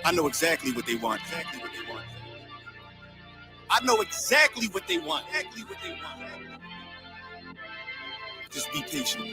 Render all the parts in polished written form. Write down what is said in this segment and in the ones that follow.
I know exactly what they want. I know exactly what they want. Just be patient.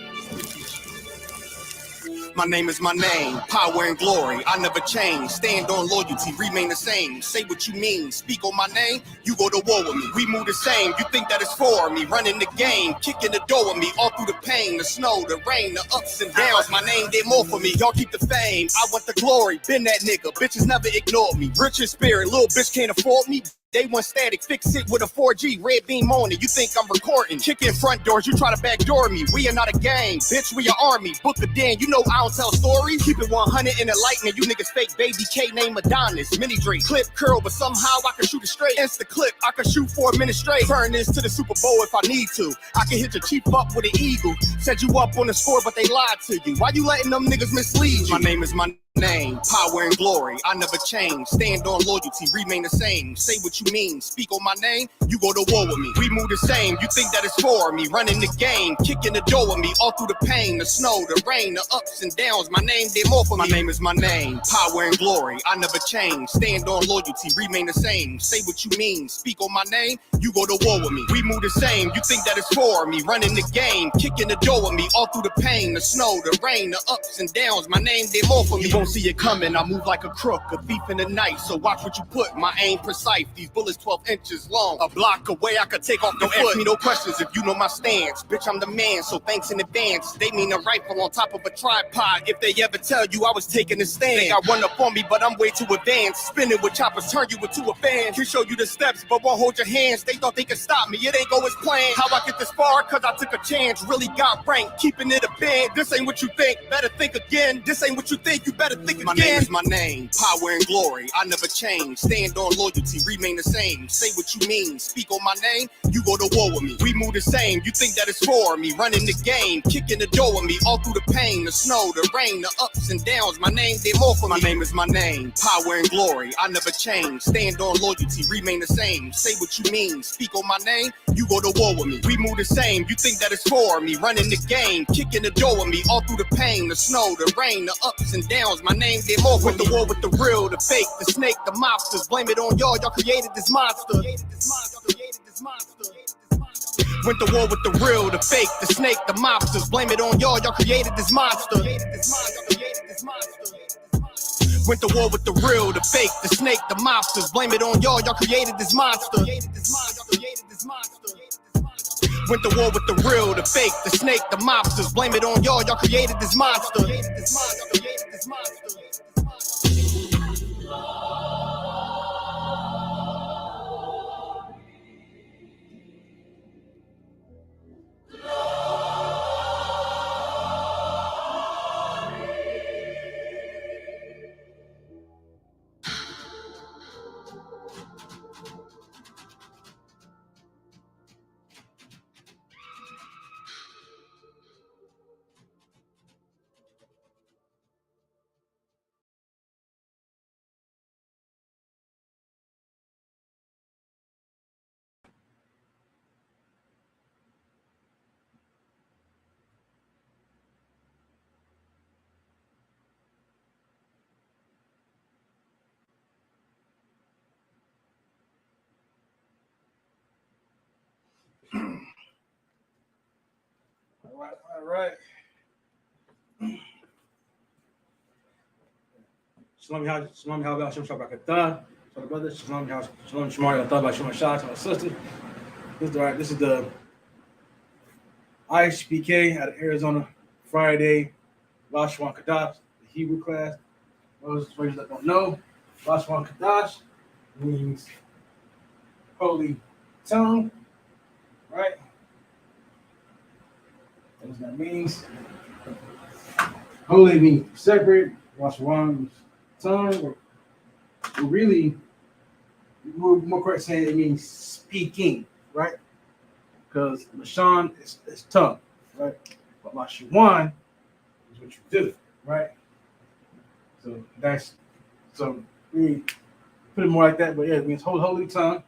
My name is my name, power and glory. I never change. Stand on loyalty, remain the same. Say what you mean. Speak on my name, you go to war with me. We move the same. You think that it's for me? Running the game, kicking the door with me. All through the pain, the snow, the rain, the ups and downs. My name did more for me. Y'all keep the fame. I want the glory. Been that nigga. Bitches never ignored me. Rich in spirit, little bitch can't afford me. Day one static, fix it with a 4G, red beam on it. You think I'm recording? Kicking front doors, you try to backdoor me. We are not a gang, bitch, we an army. Book a den, you know I don't tell stories. Keep it 100 in the lightning, you niggas fake baby K name Adonis. Mini Drake, clip curl, but somehow I can shoot it straight. Insta clip, I can shoot 4 minutes straight. Turn this to the Super Bowl if I need to. I can hit your chief up with an eagle. Set you up on the score, but they lied to you. Why you letting them niggas mislead you? My name is my name, power and glory. I never change. Stand on loyalty, remain the same. Say what you mean. Speak on my name, you go to war with me. We move the same. You think that it's for me? Running the game, kicking the door with me. All through the pain, the snow, the rain, the ups and downs. My name did more for me. My name is my name, power and glory. I never change. Stand on loyalty, remain the same. Say what you mean. Speak on my name, you go to war with me. We move the same. You think that it's for me? Running the game, kicking the door with me. All through the pain, the snow, the rain, the ups and downs. My name did more for me. You won't see it coming. I move like a crook, a thief in the night. So watch what you put. My aim precise. These bullets 12 inches long. A block away, I could take off the foot. Ask me no questions if you know my stance. Bitch, I'm the man, so thanks in advance. They mean a rifle on top of a tripod. If they ever tell you I was taking a stand. Think I run up on me, but I'm way too advanced. Spinning with choppers, turn you into a fan. Can show you the steps, but won't hold your hands. They thought they could stop me, it ain't go as planned. How I get this far? Cause I took a chance. Really got ranked, keeping it a band. This ain't what you think, better think again. This ain't what you think, you better think again. My name is my name, power and glory. I never change. Stand on loyalty, remain the same. Say what you mean. Speak on my name, you go to war with me. We move the same. You think that it's for me? Running the game, kicking the door with me. All through the pain, the snow, the rain, the ups and downs. My name did more for me. My name is my name, power and glory. I never change. Stand on loyalty, remain the same. Say what you mean. Speak on my name, you go to war with me. We move the same. You think that it's for me? Running the game, kicking the door with me. All through the pain, the snow, the rain, the ups and downs. My name did more for me. The war with the real, the fake, the snake, the mobsters. Blame it on y'all. Y'all created this monster. Went to war with the real, the fake, the snake, the mobsters. Blame it on y'all. Y'all created this monster. Went to war with the real, the fake, the snake, the mobsters. Blame it on y'all. Y'all created this monster. Went to war with the real, the fake, the snake, the mobsters. Blame it on y'all. Y'all created this monster. All right. Shalom, how about Shem Shabakatah? So the brothers, Shalom, Shemar, Yatah, Shem Shah, to my sister. This is the IHBK out of Arizona Friday, Lashawan Qadash, the Hebrew class. Those that don't know, Lashawan Qadash means holy tongue, right? That's what that means. Holy means separate. Lashawan means tongue. Or really, more correct saying it means speaking, right? Because Lashawan is tongue, right? But Lashawan is what you do, right? So we put it more like that, but yeah, it means holy tongue.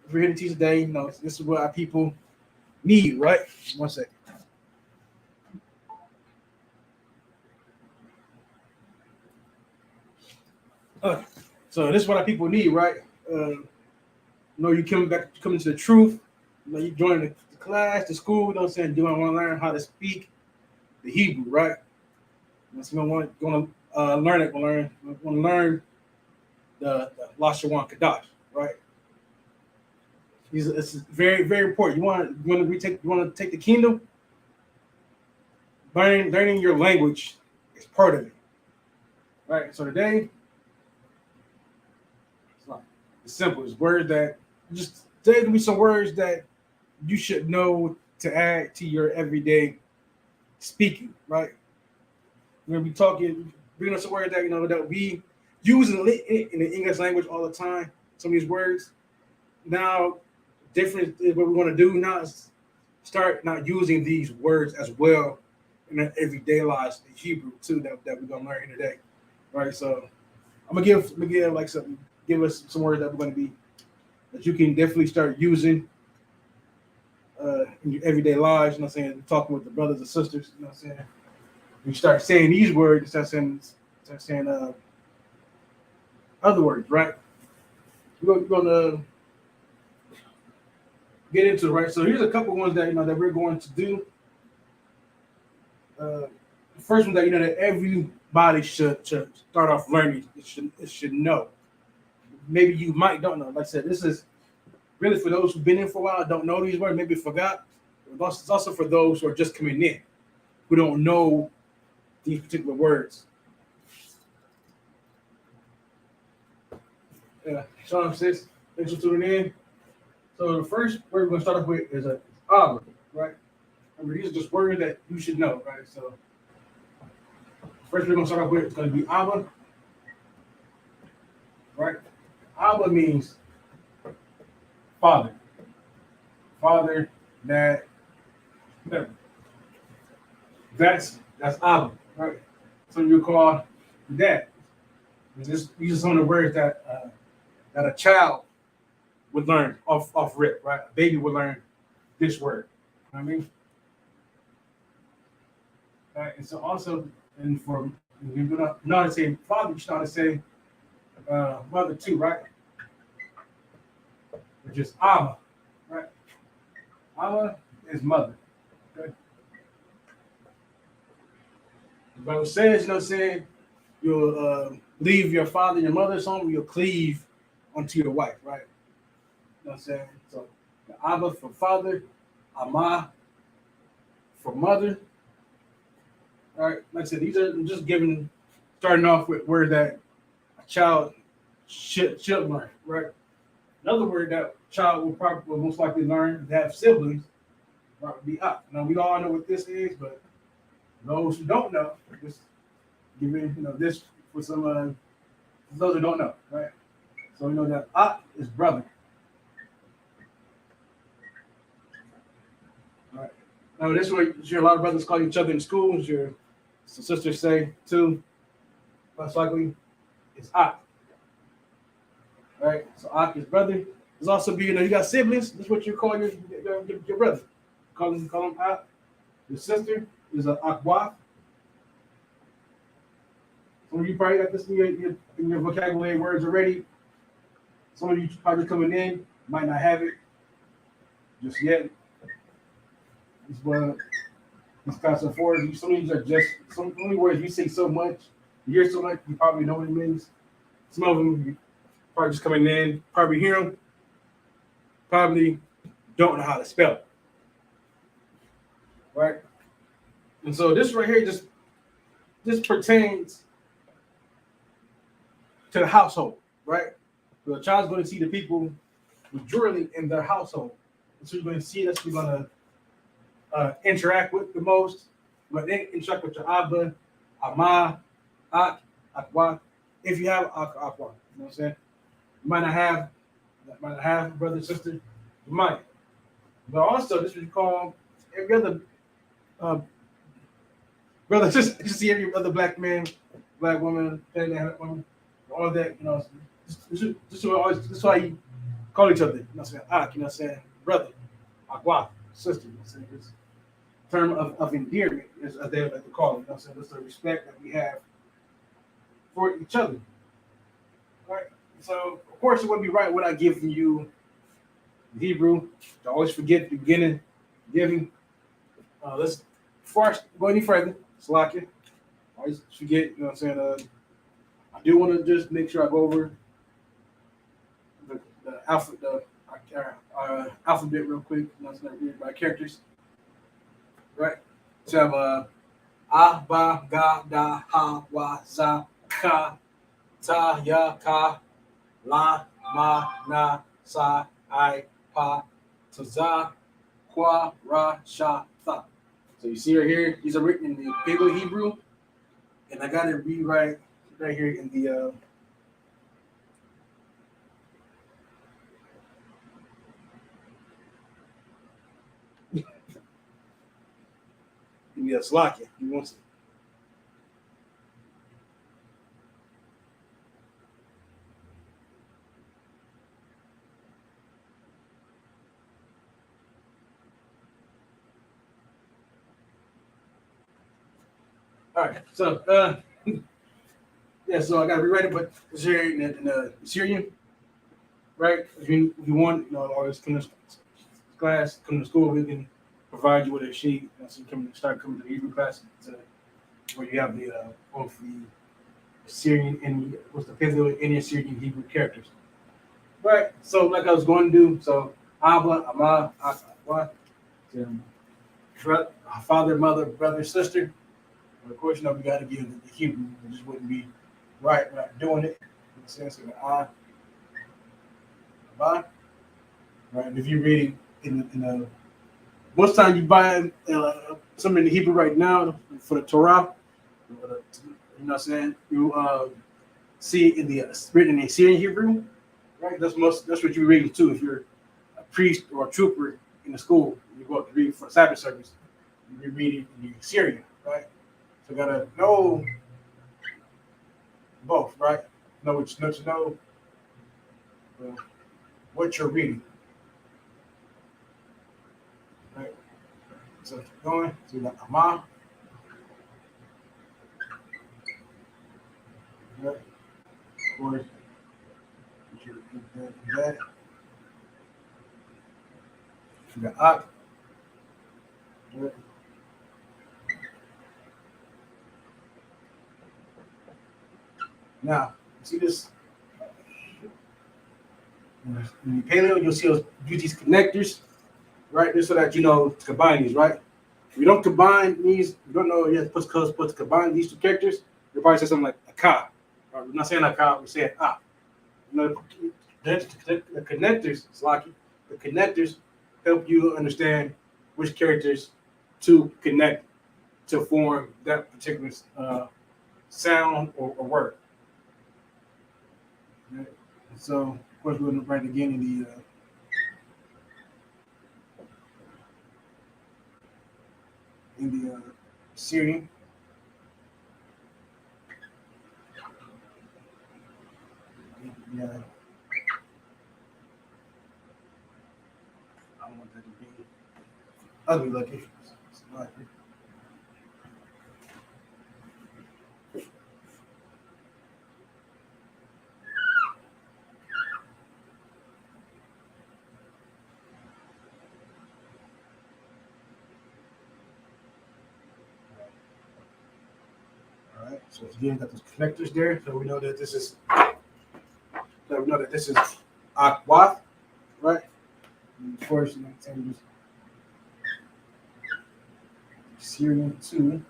If we're here to teach today, this is what our people need, right? 1 second. So this is what our people need, right? You come into the truth. You join the class, the school. You know what I'm saying? You want to learn how to speak the Hebrew, right? So you want to learn it. Want to learn the Lashawan Qadash, right? It's very, very important. You want to take the kingdom. Learning your language is part of it, right? So today, it's simple. It's words that there's gonna be some words that you should know to add to your everyday speaking, right? We're gonna be bringing up some words that that we use in the English language all the time. Some of these words. Now, different is what we want to do now is start not using these words as well in our everyday lives in Hebrew too that we're gonna learn here today, right? So I'm gonna give us some words that we're gonna be that you can definitely start using in your everyday lives. You know what I'm saying? Talking with the brothers and sisters. You know what I'm saying? You start saying these words, start saying other words, right? We're gonna get into it, right? So here's a couple ones that that we're going to do. The first one that that everybody should start off learning. It should know. Maybe you don't know. Like I said, this is really for those who've been in for a while, don't know these words, maybe forgot. It's also for those who are just coming in, who don't know these particular words. Shalom, sis. Thanks for tuning in. So the first word we're going to start off with is Abba, right? Remember, these are just words that you should know, right? So first we're going to start off with is going to be Abba, right? Abba means father, dad, whatever. That's Abba, right? So you call dad. These are some of the words that a child would learn off rip, right? A baby would learn this word. You know what I mean? Right? And so also, and for you're gonna know how to say father, you should know how to say mother too, right? Which is Amma, right? Amma is mother. Okay. The Bible says, you know what I'm saying, you'll leave your father and your mother's home, you'll cleave unto your wife, right? You know what I'm saying? So the Abba for father, Amma for mother. All right, like I said, these are just starting off with words that a child should learn, right? Another word that a child will most likely learn to have siblings, right, would be up. Now we all know what this is, but those who don't know, just giving this for some those who don't know, right? So we know that up is brother. All right. Now this is what a lot of brothers call each other in schools. Your sisters say too. Most likely, it's Ak. All right. So Ak is brother. There's also you got siblings. That's what you call your brother. Call him Ak. Your sister is an Akwa. Some of you probably got this in your vocabulary words already. Some of you probably coming in might not have it just yet. It's one of these concept words. Some of these are just some only words you say so much, you hear so much, you probably know what it means. Some of them you probably just coming in, probably hear them, probably don't know how to spell it. Right? And so this right here just pertains to the household, right? So the child's going to see the people majority in their household. And so you're going to see that's what you're going to interact with the most. But then interact with your Abba, Amma, Ak, Akwa. If you have Akwa, you know what I'm saying? You might not have brother, sister, you might. But also, this is what you call every other brother, sister. You see every other black man, black woman, woman, all that, this is why you call each other, you know what I'm saying? Ak, you know what I'm saying? Brother, Akwa, sister, you know what I'm saying? It's a term of endearment, as they like to call it, you know what I'm saying? It's the respect that we have for each other. All right. So of course it wouldn't be right without giving you Hebrew. I always forget the beginning giving. Let's before I go any further, Slovakia. I always forget, you know what I'm saying? I do want to just make sure I go over the alphabet real quick. You know, so read by characters. Right? So I have A, Ba, Ga, Da, Ha, Wa, Za, Ka, Ta, Ya, Ka, La, Ma, Na, Sa, I, Pa, Taza, Kwa, Ra, Sha, Tha. So you see right here, these are written in the Paleo Hebrew, and I got to rewrite right here in the Slovakia. You want to? All right, so yeah, so I got to rewrite it, but it's here in the Syrian, right? If you want, you know, or just come to class, come to school, we can provide you with a sheet. You know, so you can start coming to the Hebrew class where you have the both the Syrian and what's the Paleo Indian Syrian Hebrew characters. Right. So like I was going to do, so Abba, Ama, Akwa, father, mother, brother, sister. And of course, you know, we got to give the Hebrew. It just wouldn't be right without doing it. In the sense of the Abba. Right. And if you're reading in most time you buy something in the Hebrew right now for the Torah, you know what I'm saying? You see it in the written in the Syrian Hebrew, right? That's what you're reading too. If you're a priest or a trooper in the school, you go up to read for the Sabbath service, you're reading in the Syrian, right? So you gotta know both, right? Know what you're reading, right? So keep going. So you got Ama, right? Of course, that. You got Ak, right? Now, see this in the Paleo, you'll see us use these connectors, right? Just so that you know to combine these, right? If you don't combine these, you don't know you have to combine these two characters, you'll probably say something like a ka. Right? We're not saying a ka, we're saying ah. You know, the connectors, Slaki, the connectors help you understand which characters to connect to form that particular sound or word. Right? So, of course, we're going to write again in the Syrian. Yeah, I don't want that to be ugly looking. All right. So again, got those connectors there, so we know that this is Aquath, right? And of course, you know, just Syrian 2.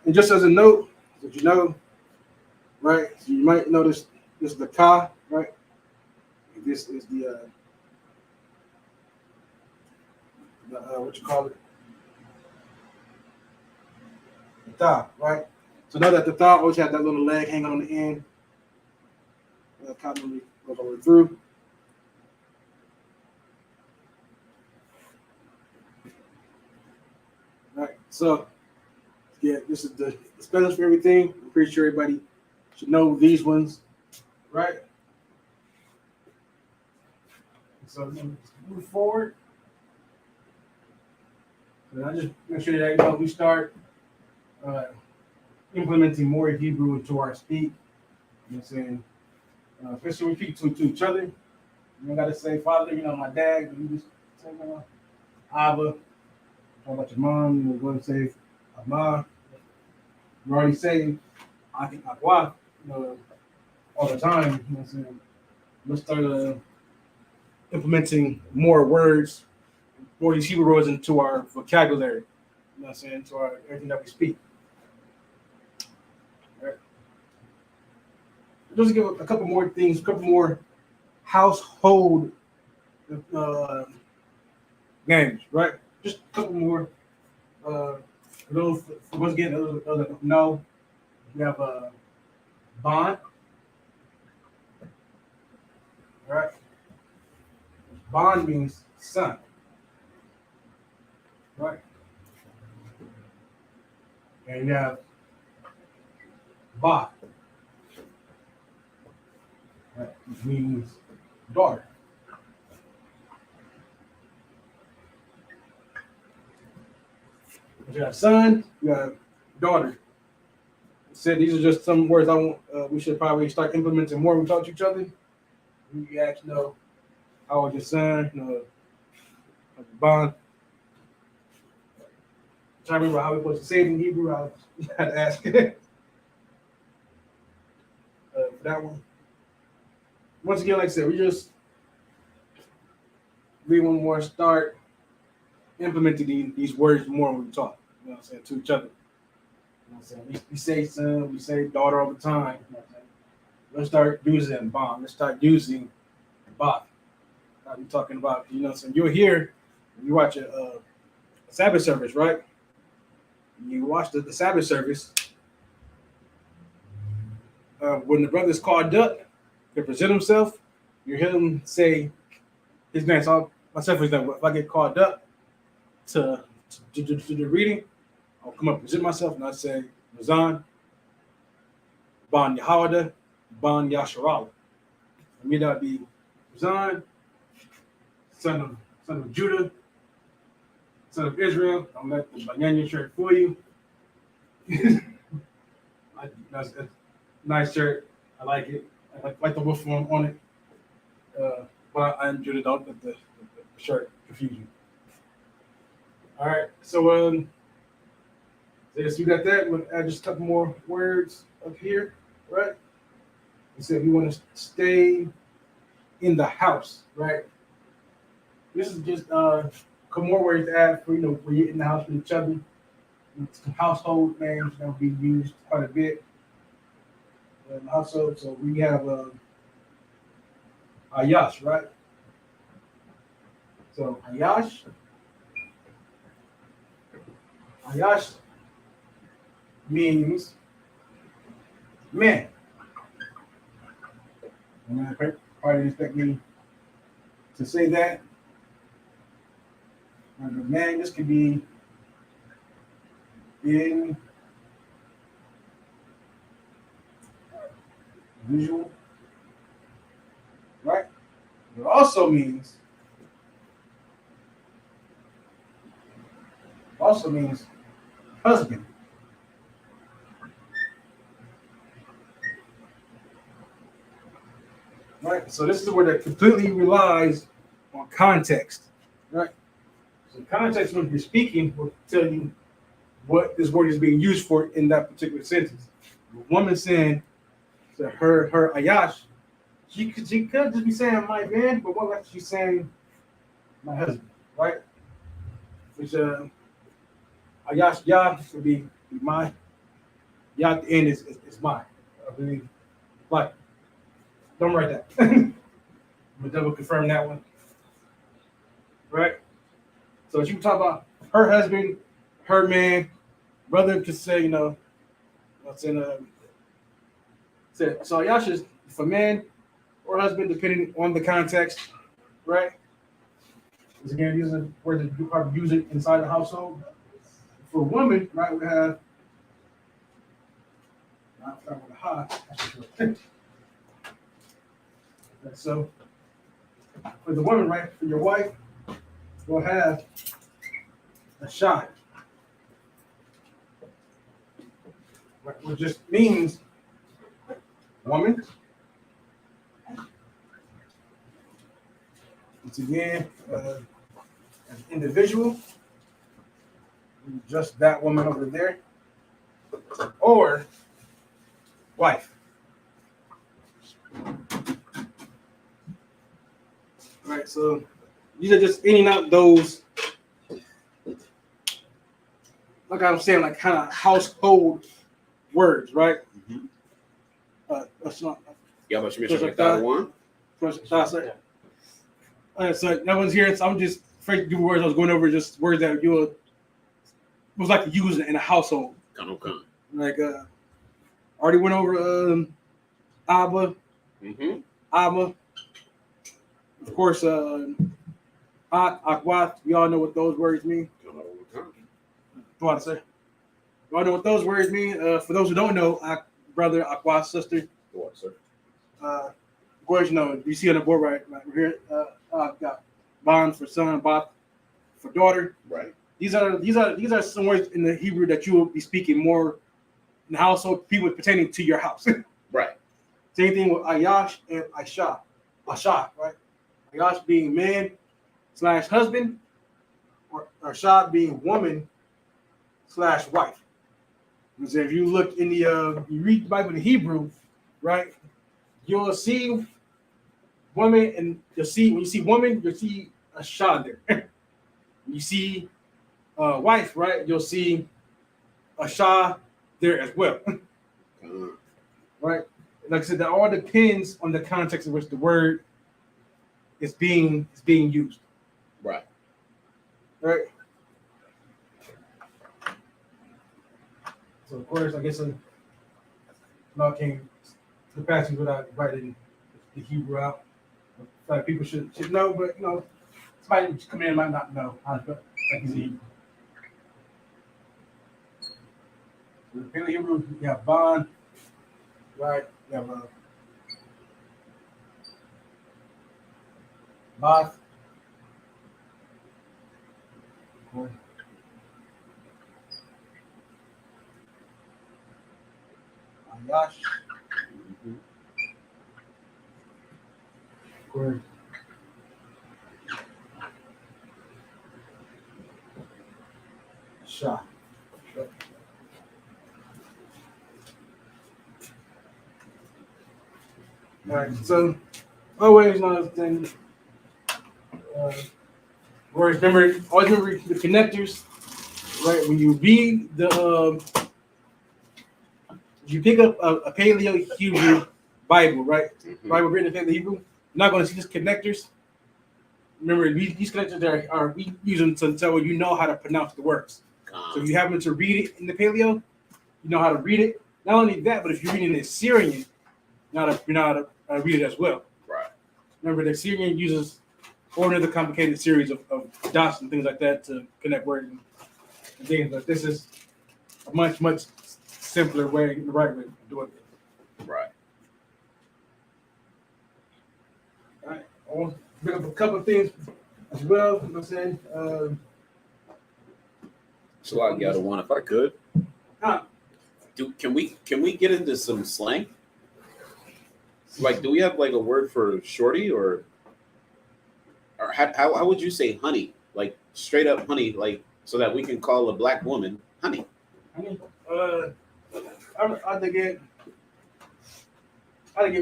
And just as a note, that you know, right? So you might notice this is the ka, right? This is the what you call it, the ta, right? So know that the ta always has that little leg hanging on the end. That commonly goes all the way through. Right. So yeah, this is the spellings for everything. I'm pretty sure everybody should know these ones, right? So move forward. And I just make sure that we start implementing more Hebrew into our speak. You know what I'm saying? Especially when we speak to each other. You don't got to say, Father, my dad. You just say, Abba. Talk about your mom. You're going to say, Amma. You already say, Akwa, all the time. You know what I'm saying? Let's start implementing more words, more these Hebrew words into our vocabulary. You know what I'm saying? To our everything that we speak. All right. Just give a couple more things, a couple more household names, right? Just a couple more. Those once again, those that know, we have bond, right? Bond means son, right? And you have ba, right? Which means daughter. You have son, you have daughter. Said these are just some words I want. We should probably start implementing more when we talk to each other. We actually know how old your son, bond. Trying to remember how we're supposed to say it in Hebrew. I had to ask for that one. Once again, like I said, we just read one more, start implementing these words more when we talk. You know what I'm saying, to each other. You know what I'm saying? We say son, we say daughter all the time. You know what I'm saying? Let's start using bond. Let's start using bot. I'll be talking about, you know what I'm saying? You're here, you watch a Sabbath service, right? You watch the Sabbath service. When the brother's called up to present himself, you hear him say his name. So myself, for example, if I get called up to the reading, I'll come up and present myself and I say, Razan, Ban Yahawada, Ban Yasharala. For me, that would be Razan, son of Judah, son of Israel. Don't let the Banyan shirt fool you. That's a nice shirt. I like it. I like the wolf form on it. But I am Judah. Don't let the shirt confuse you. All right. So you got that. We'll add just a couple more words up here, right? We said we want to stay in the house, right? This is just a couple more words to add for when you're in the house with each other. Some household names that will be used quite a bit in the household. So we have Ayash, right? So Ayash means man. And I probably expect me to say that. And man, this could be in visual, right? It also means husband. Right? So this is where that completely relies on context. Right? So context when you're speaking will tell you what this word is being used for in that particular sentence. The woman saying to her Ayash, she could just be saying my man, but what if she's saying my husband, right? Which Ayash Yah would be my. Yah at the end is mine. I believe. Like, don't write that. But double confirm that one. Right? So she can talk about her husband, her man, brother could say, what's in so Ayash is for man or husband, depending on the context, right? Because again, these are words that you probably use it inside the household. For women, right, we have not start with a ha. So for the woman, right, for your wife, we'll have Lashawan, which just means woman. Once again, an individual, just that woman over there, or wife. All right, so these are just in and out those, like I'm saying, like kind of household words, right? That's not. Yeah, but you mentioned that one. So no one's here, so I'm just afraid to do words. I was going over just words that you was like to use in a household. Okay. Like already went over Abba, Abba. Of course, Akwat. We all know what those words mean. What I say? We all know what those words mean. For those who don't know, brother, Akwat, sister. What, sir? Words, you know, you see on the board right here. Got bond for son, bot for daughter. Right. These are some words in the Hebrew that you will be speaking more in the household, people pertaining to your house. Right. Same thing with Ayash and Aisha. Asha, right? Ayash being man / husband, or Asha being woman / wife. Because if you look in the you read the Bible in Hebrew, right, you'll see woman, and you'll see when you see woman, you'll see Asha there. When you see wife, right, you'll see Asha there as well. Right? Like I said, that all depends on the context in which the word is being used. Right. Right. So of course, I guess I came to the passage without writing the Hebrew out. Like people should know, but you know, somebody who's coming in might not know how to like he's Hebrew. So in Hebrew, you have bond, right? You have bath. Ayash. Word. Shah. All right, so always understand words. Always remember the connectors, right? When you read the, you pick up a Paleo Hebrew Bible, right? Bible written in Paleo Hebrew. You're not going to see these connectors. Remember, these connectors are we use them to tell you know how to pronounce the words. So if you happen to read it in the Paleo, you know how to read it. Not only that, but if you're reading the Syrian, you know how to read it as well. Right. Remember, the Syrian uses or another complicated series of dots and things like that to connect words and things. But this is a much simpler way, the right way of doing it. Right. All right. I want to bring up a couple of things as well. You know what I'm saying? So I got one if I could. Can we get into some slang? Like, do we have like a word for shorty or how would you say honey? Like straight up honey, like so that we can call a black woman honey. Honey. I think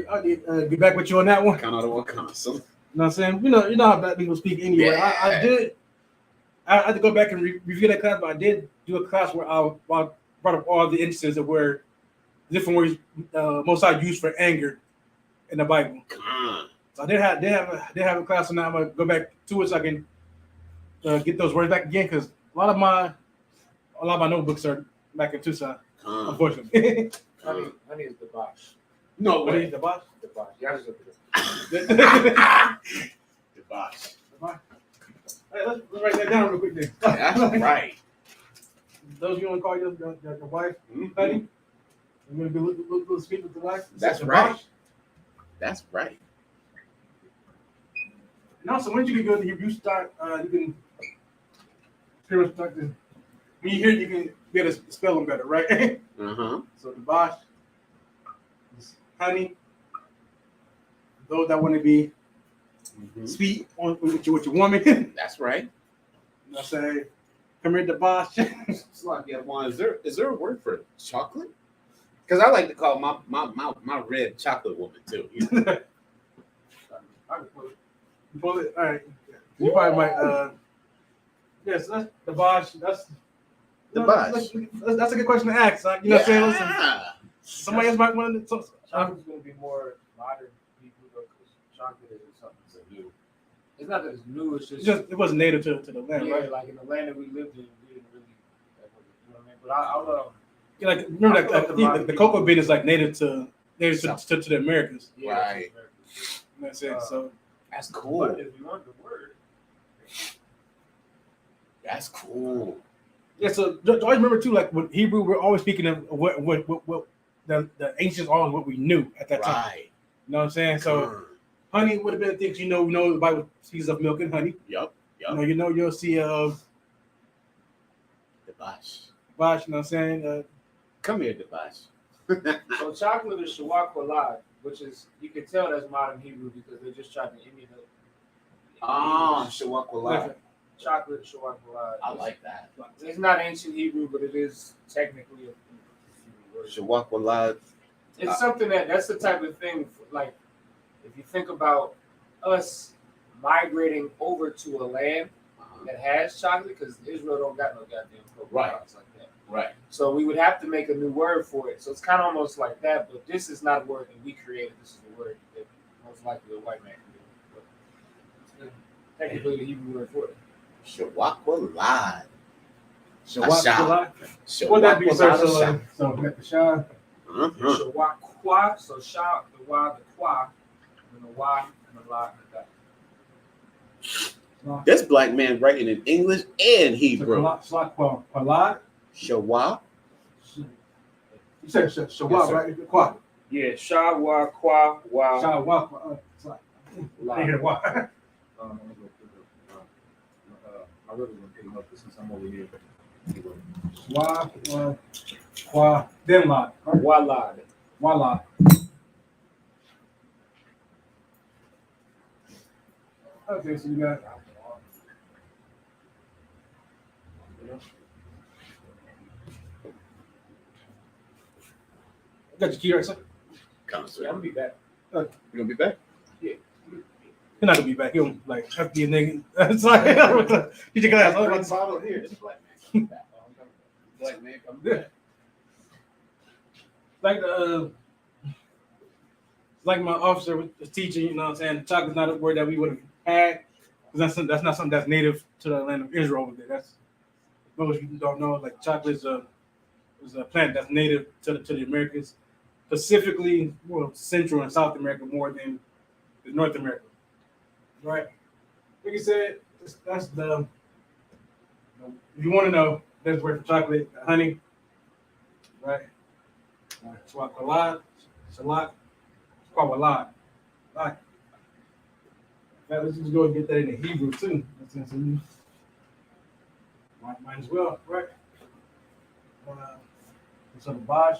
I'll get back with you on that one. Count out of what console. You know what I'm saying? You know how black people speak anyway. Yeah. I had to go back and review that class, but I did do a class where I brought up all the instances of where different words most I use for anger in the Bible. So I did have a class on that. I'm gonna go back to it so I can get those words back again because a lot of my notebooks are back in Tucson, unfortunately. Honey is the boss. No What way. is the boss? The boss. Y'all just look The boss. Hey, let's write that down real quick then. That's right. Those you want to call your wife, honey? You going to be speak with the wife? That's The right. boss? That's right. And also, once you can go to Hebrew, you can pretty much like this. When you hear it, you can be able to spell them better, right? Uh-huh. So the Bosch is honey. Those that want to be sweet with your woman. That's right. You know what I'm saying? Come here to Bosch. It's like, yeah, well, is there a word for chocolate? Because I like to call my red chocolate woman too. You know? I can pull it. All right. You probably might. Yes, that's the Bosch. That's The Bosch. That's a good question to ask. Like, you know what I'm saying? Yeah. Somebody else might want to. Chocolate's going to be more modern people though, because chocolate isn't something so new. It's not that it's new. It's just It wasn't native to the land, yeah, right? like in the land that we lived in, we didn't really. You know what I mean? But I'll Yeah, like remember, I feel like the cocoa bean is like native to the Americas. yeah, Right. You know what I'm saying? So That's cool. But if you want the word, That's cool. yeah, so always remember too, like with Hebrew, we're always speaking of what the ancients are, what we knew at that time. Right. You know what I'm saying? So honey would have been things we know the Bible speaks of milk and honey. Yup. You'll see The Bosch. Bosch, you know what I'm saying? Come here, Debash. so chocolate is shawak walad, which is you can tell that's modern Hebrew because they just tried to emulate. Shawakwala. Chocolate shawak walad. I like that. It's not ancient Hebrew, but it is technically a word. Shawakwala. It's something that's the type of thing, like, if you think about us migrating over to a land that has chocolate, because Israel don't got no goddamn cocoa Right. products like that. Right. So we would have to make a new word for it. So it's kind of almost like that, but this is not a word that we created. This is a word that most likely a white man created. But technically the Hebrew word for it. Shawakwala. Shawak. What that be, sir? So let the shine. Shawakwa, so sha, the wa, the kwa, and the wa, and the la, and the da. This black man writing in English and Hebrew. Shawak. Shawa. You said Shawak, right? Kwa. Yeah, sha, wa, kwa, wa. Shawak. I hear why. I really want to pick him up since I'm over here. Shawak. Kwa. Then lot. Walad. Voila. Okay, so you got. I got your key right, sir. Yeah, I'm gonna be back. You gonna be back? You're not gonna be back. He'll like have to be a nigga. It's like you just gotta have bottle here. This black man. Black man, come back. like like my officer was teaching, you know what I'm saying? Chocolate's not a word that we would have had. Because that's not something that's native to the land of Israel over there. That's most people don't know. Like chocolate is a plant that's native to the Americas, specifically Central and South America more than North America. Right? Like you said, that's the if you want to know, there's word for chocolate, honey. Right? Chocolate, shalak, chocolate. Right. Now, let's just go and get that in the Hebrew too. Might as well, right? So the Bosch,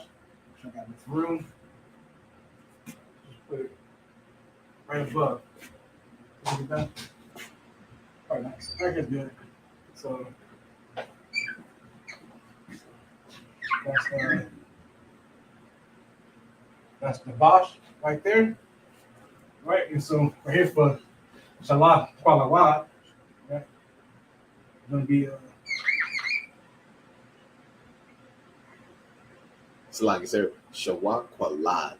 which I got in this room, just put it right above. All right, nice. That's good. So that's the Bosch right there, right? And so we're here for Salah Kuala, right? It's gonna be It's like I said, Shawakwalad.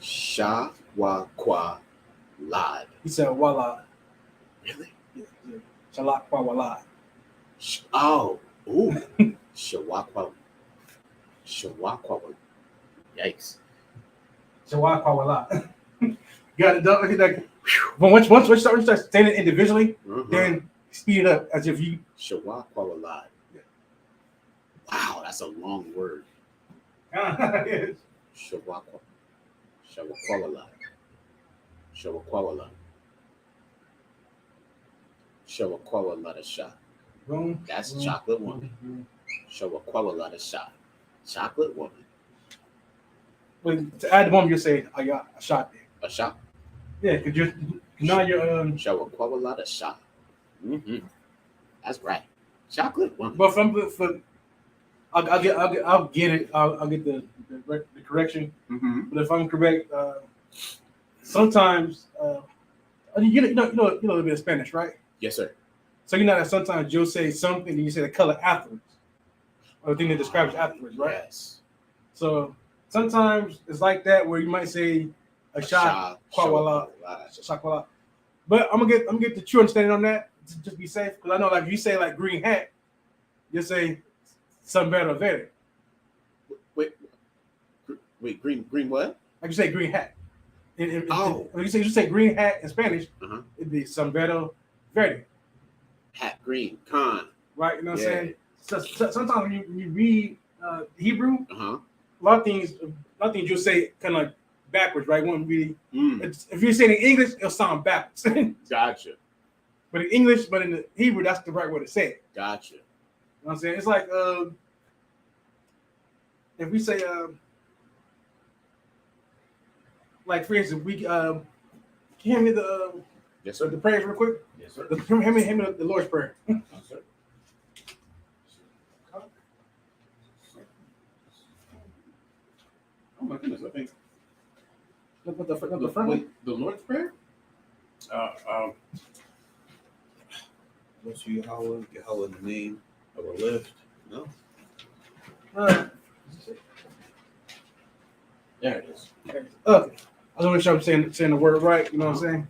Shawakwalad. he said Wala. Really? Yeah. Salah Kuala. Oh, ooh. Shawakwa. Yikes. Salah Kuala. You got it done. Like, once you start saying it individually, then speed it up as if you Shawakwalad. Yeah. Wow, that's a long word. Yes. Shawakwalad. Shawakwalad a shot. Boom. That's boom, chocolate woman. boom. Show a quawala the shot. Chocolate woman. But to add the woman, you say, I got a shot there. A shot. Yeah, because now you're Show a quawala the shot. Mm-hmm. That's right. Chocolate woman. But I'll get it. I'll get the correction. Mm-hmm. But if I'm correct, sometimes you know a little bit of Spanish, right? Yes, sir. So you know that sometimes you'll say something and you say the color afterwards, or the thing that describes it afterwards, right? Yes. So sometimes it's like that where you might say a shot, quawala, shakwala. But I'm gonna get the true understanding on that to just be safe, because I know like if you say like green hat, you say sombrero verde. Wait, green what? Like you say green hat. Oh. When you say green hat in Spanish, Uh-huh. it'd be sombrero verde. Hat green, con. Right? You know what Yeah. I'm saying? So sometimes when you read Hebrew, Uh-huh. a lot of things you'll say kind of like backwards, right? Won't really. Mm. If you say it in English, it'll sound backwards. Gotcha. But in English, but in the Hebrew, that's the right way to say it. Gotcha. You know what I'm saying? It's like if we say like for instance, we can you hand me the Yes, sir. the prayers real quick? Yes, sir. Hand me the Lord's Prayer. Yes, sir. Oh my goodness, I think. The front. Wait, the Lord's Prayer? Bless you, Yahweh, Yahweh in the name of our lift. No? There it is. Okay. I just want to make sure I'm saying the word right. You know what I'm saying?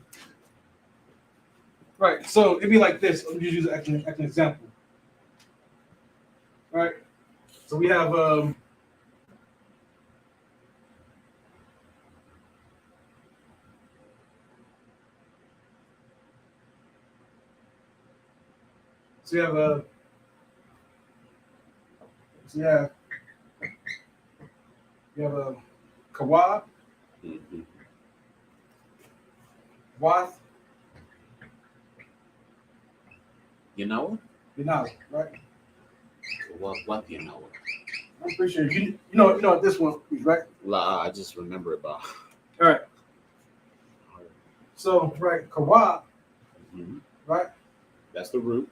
Right. So it'd be like this. Let me just use it as an example. Right. So we have you have a Kawa, Mm-hmm. Wath, You know Yanawa, right? what you know? I'm pretty sure you know what this one is, right? La, I just remember about. All right. So right, Kawa, Mm-hmm. right? That's the root.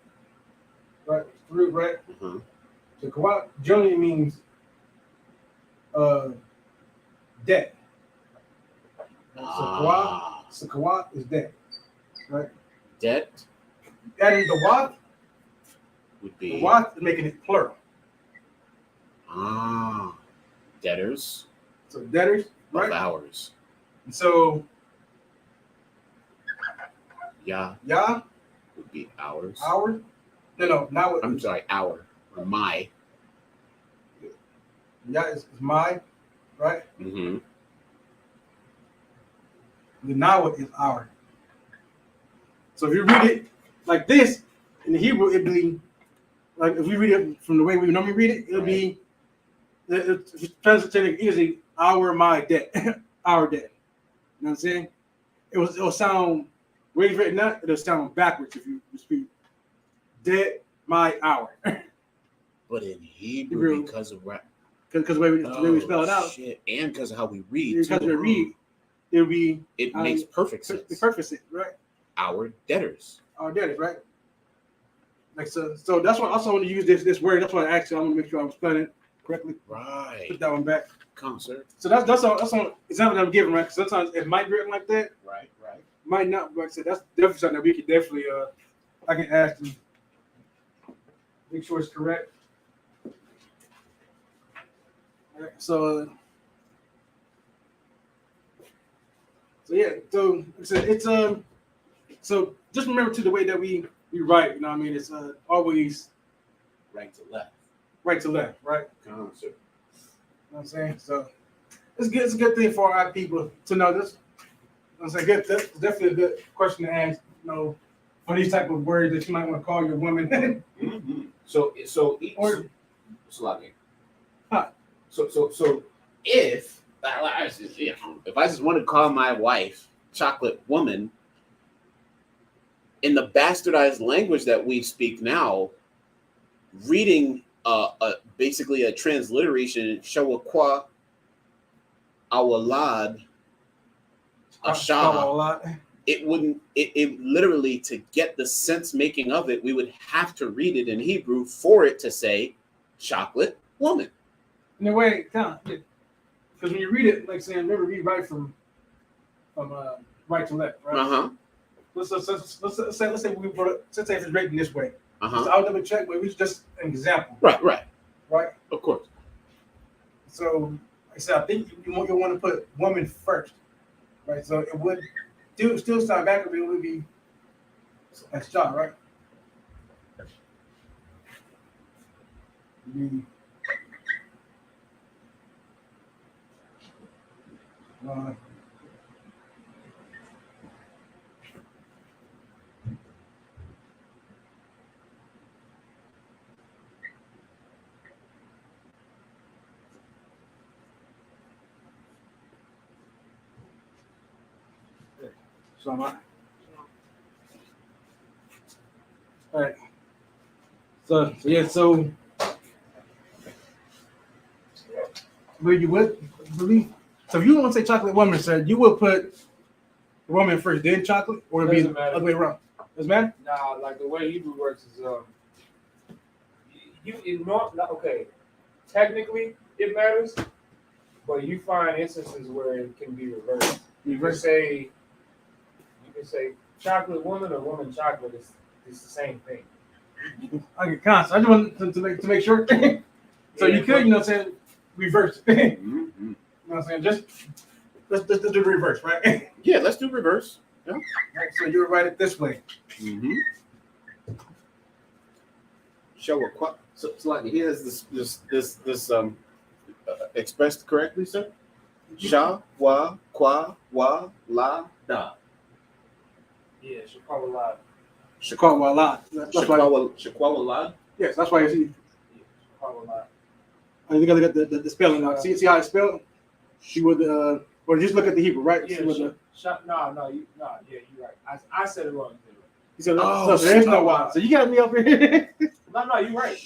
Right, root, right? Uh-huh. So Kawa generally means debt. So Kawa is debt, right? Debt Adding the Wath, would the be Wath is making it plural. debtors So debtors, right? of ours. And so Yah Yah, would be ours. our, no, now I'm sorry, our or my. Yah is my, right? Mm-hmm. The Nawa is our. So if you read it like this in the Hebrew, it'd be like if we read it from the way we normally read it, it'll be it's translated easily our my debt, our debt. You know what I'm saying? It'll sound way written out. It'll sound backwards if you speak debt my our. But in Hebrew, Hebrew. because of Because the way we spell it out, shit, and because of how we read, because too. we read, it'll be It makes perfect sense. the perfect sense, right? Our debtors. Our debtors, right? Like so that's why I also want to use this word. That's why I actually I want to make sure I was spelling it correctly. Right. Put that one back. Come, sir. So that's an example that I'm giving, right? 'Cause sometimes it might be written like that, Right. might not. But like I said, that's definitely something that we could definitely I can ask them, make sure it's correct. All right, so yeah, so like I said, it's so just remember too the way that we write. You know what I mean? It's always Right to left. right to left, right? Come, sir. You know what I'm saying? So it's good. It's a good thing for our people to know this. It's a good. That's definitely a good question to ask. You know, for these type of words that you might want to call your woman. Mm-hmm. So each Or- sloppy. Huh. So if I just want to call my wife chocolate woman in the bastardized language that we speak now, reading basically a transliteration, Shawakwa Awalad Ashah, it wouldn't, it literally, to get the sense making of it, we would have to read it in Hebrew for it to say chocolate woman. In a way, because when you read it, like saying, never read right from right to left, right? Uh-huh. Let's say it's written this way. Uh-huh. So I'll double check, but it's just an example. Right. Of course. So, like I said, I think you want to put woman first, right? So it would still start back, but it would be that's John, right? So am I. All right. So yeah. So where you would believe? So if you want to say chocolate woman, sir, you would put the woman first, then chocolate, or it'd be the other way around. Does it matter? Nah, like the way Hebrew works is okay. Technically, it matters, but you find instances where it can be reversed. You can say chocolate woman or woman chocolate is the same thing. I get constant. I just want to make sure. So yeah, you could, saying reverse. Mm-hmm. You know what I'm saying? Just let's do reverse, right? Yeah, let's do reverse. Yeah. Right, so you would write it this way. Mm-hmm. So like he has this expressed correctly, sir. Sha wa kwa wa la da. Yeah, Shakawalad. Shakawalad. Shakawalad. Yes, that's why you see. Shakawalad. I think I got the spelling now. See how it's spelled? She would, or just look at the Hebrew, right? Yeah, you're right. I said it wrong. He said, so there's no Y. So you got me up here. No, you're right.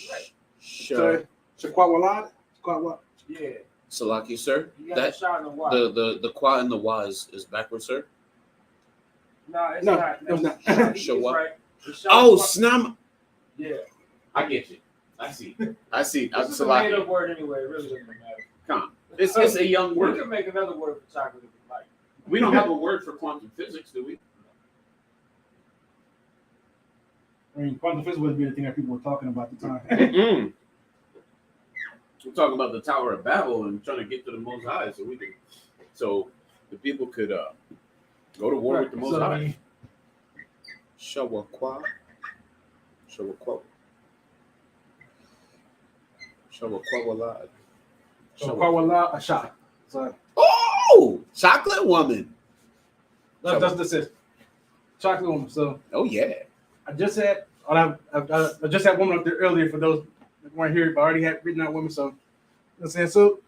Sure. So Shakawalad? Yeah. Salaki, sir. You got the qua and the wa is backwards, sir. No, it's not. No, it's not. Show what? Right. Oh, snap. Yeah. I get you. I see. It's a made up word anyway. It really doesn't matter. Come on. It's a young word. We can make another word for chocolate if you like. We don't have a word for quantum physics, do we? I mean, quantum physics would be the thing that people were talking about at the time. Mm-mm. We're talking about the Tower of Babel and trying to get to the Most High, so the people could go to war with the Most High. Shawakwa. Shawakwa. Shakawalad Ashah. So. Oh, chocolate woman. That's this is chocolate woman. So. Oh yeah. I just had woman up there earlier for those that weren't here, but I already had written out women. So, I'm saying, so,